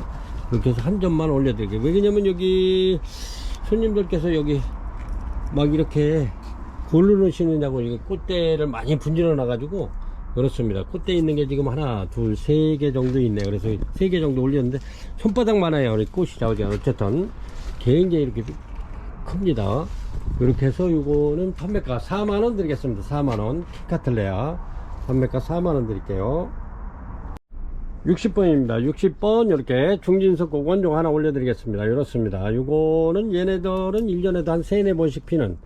Speaker 1: 이렇게 해서 한 점만 올려드릴게요. 왜냐면 여기 손님들께서 여기 막 이렇게 골르는 심느냐고 이게 꽃대를 많이 분질러 놔가지고 그렇습니다. 꽃대 있는 게 지금 하나, 둘, 세 개 정도 있네요. 그래서 3개 정도 올렸는데 손바닥만해요. 우리 꽃이 나오지 않아. 어쨌든 굉장히 이렇게 큽니다. 이렇게 해서 요거는 판매가 4만원 드리겠습니다. 4만원. 킹카틀레아 판매가 4만원 드릴게요. 60번입니다. 60번 이렇게 중진석곡 원종 하나 올려드리겠습니다. 이렇습니다. 요거는 얘네들은 1년에도 한 3-4번씩 피는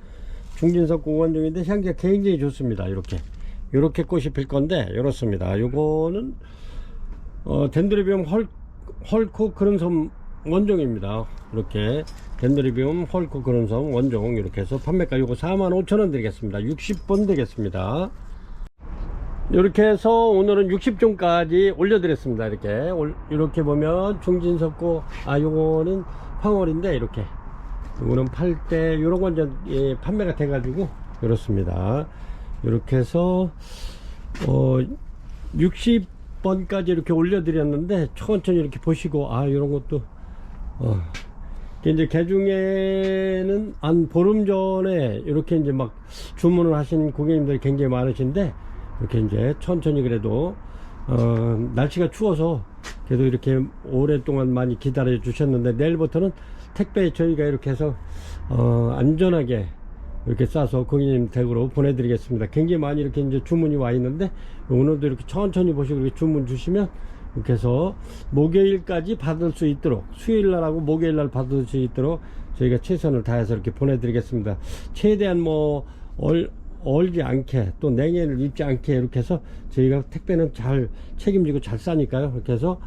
Speaker 1: 중진석곡 원종인데 향기가 굉장히 좋습니다. 이렇게 꽃이 필 건데 이렇습니다. 요거는 덴드로비움 헐크 그른섬 원종입니다. 이렇게 덴드로비움 헐크 그른섬 원종. 이렇게 해서 판매가 요거 45,000원 드리겠습니다. 60번 되겠습니다. 이렇게 해서 오늘은 60종까지 올려드렸습니다. 이렇게 보면 중진석고 요거는 황홀인데 요거는 8대 요런건 이제 판매가 돼가지고 이렇습니다. 이렇게 해서 60번까지 이렇게 올려드렸는데 천천히 이렇게 보시고 요런 것도 이제 개중에는 한 보름 전에 이렇게 이제 막 주문을 하신 고객님들이 굉장히 많으신데 이렇게 이제 천천히 그래도 날씨가 추워서 그래도 이렇게 오랫동안 많이 기다려 주셨는데 내일부터는 택배 저희가 이렇게 해서 안전하게 이렇게 싸서 고객님 댁으로 보내드리겠습니다. 굉장히 많이 이렇게 이제 주문이 와 있는데 오늘도 이렇게 천천히 보시고 이렇게 주문 주시면 이렇게 해서 목요일까지 받을 수 있도록 수요일날하고 목요일날 받을 수 있도록 저희가 최선을 다해서 이렇게 보내드리겠습니다. 최대한 얼지 않게 또 냉해를 입지 않게 이렇게 해서 저희가 택배는 잘 책임지고 잘 싸니까요. 이렇게 해서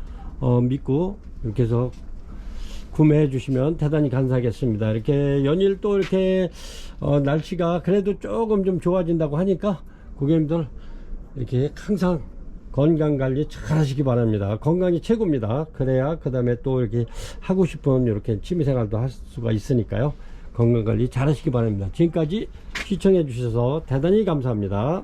Speaker 1: 믿고 이렇게 해서 구매해 주시면 대단히 감사하겠습니다. 이렇게 연일 또 이렇게 날씨가 그래도 조금 좀 좋아진다고 하니까 고객님들 이렇게 항상 건강관리 잘 하시기 바랍니다. 건강이 최고입니다. 그래야 그 다음에 또 이렇게 하고 싶은 이렇게 취미생활도 할 수가 있으니까요. 건강관리 잘 하시기 바랍니다. 지금까지 시청해 주셔서 대단히 감사합니다.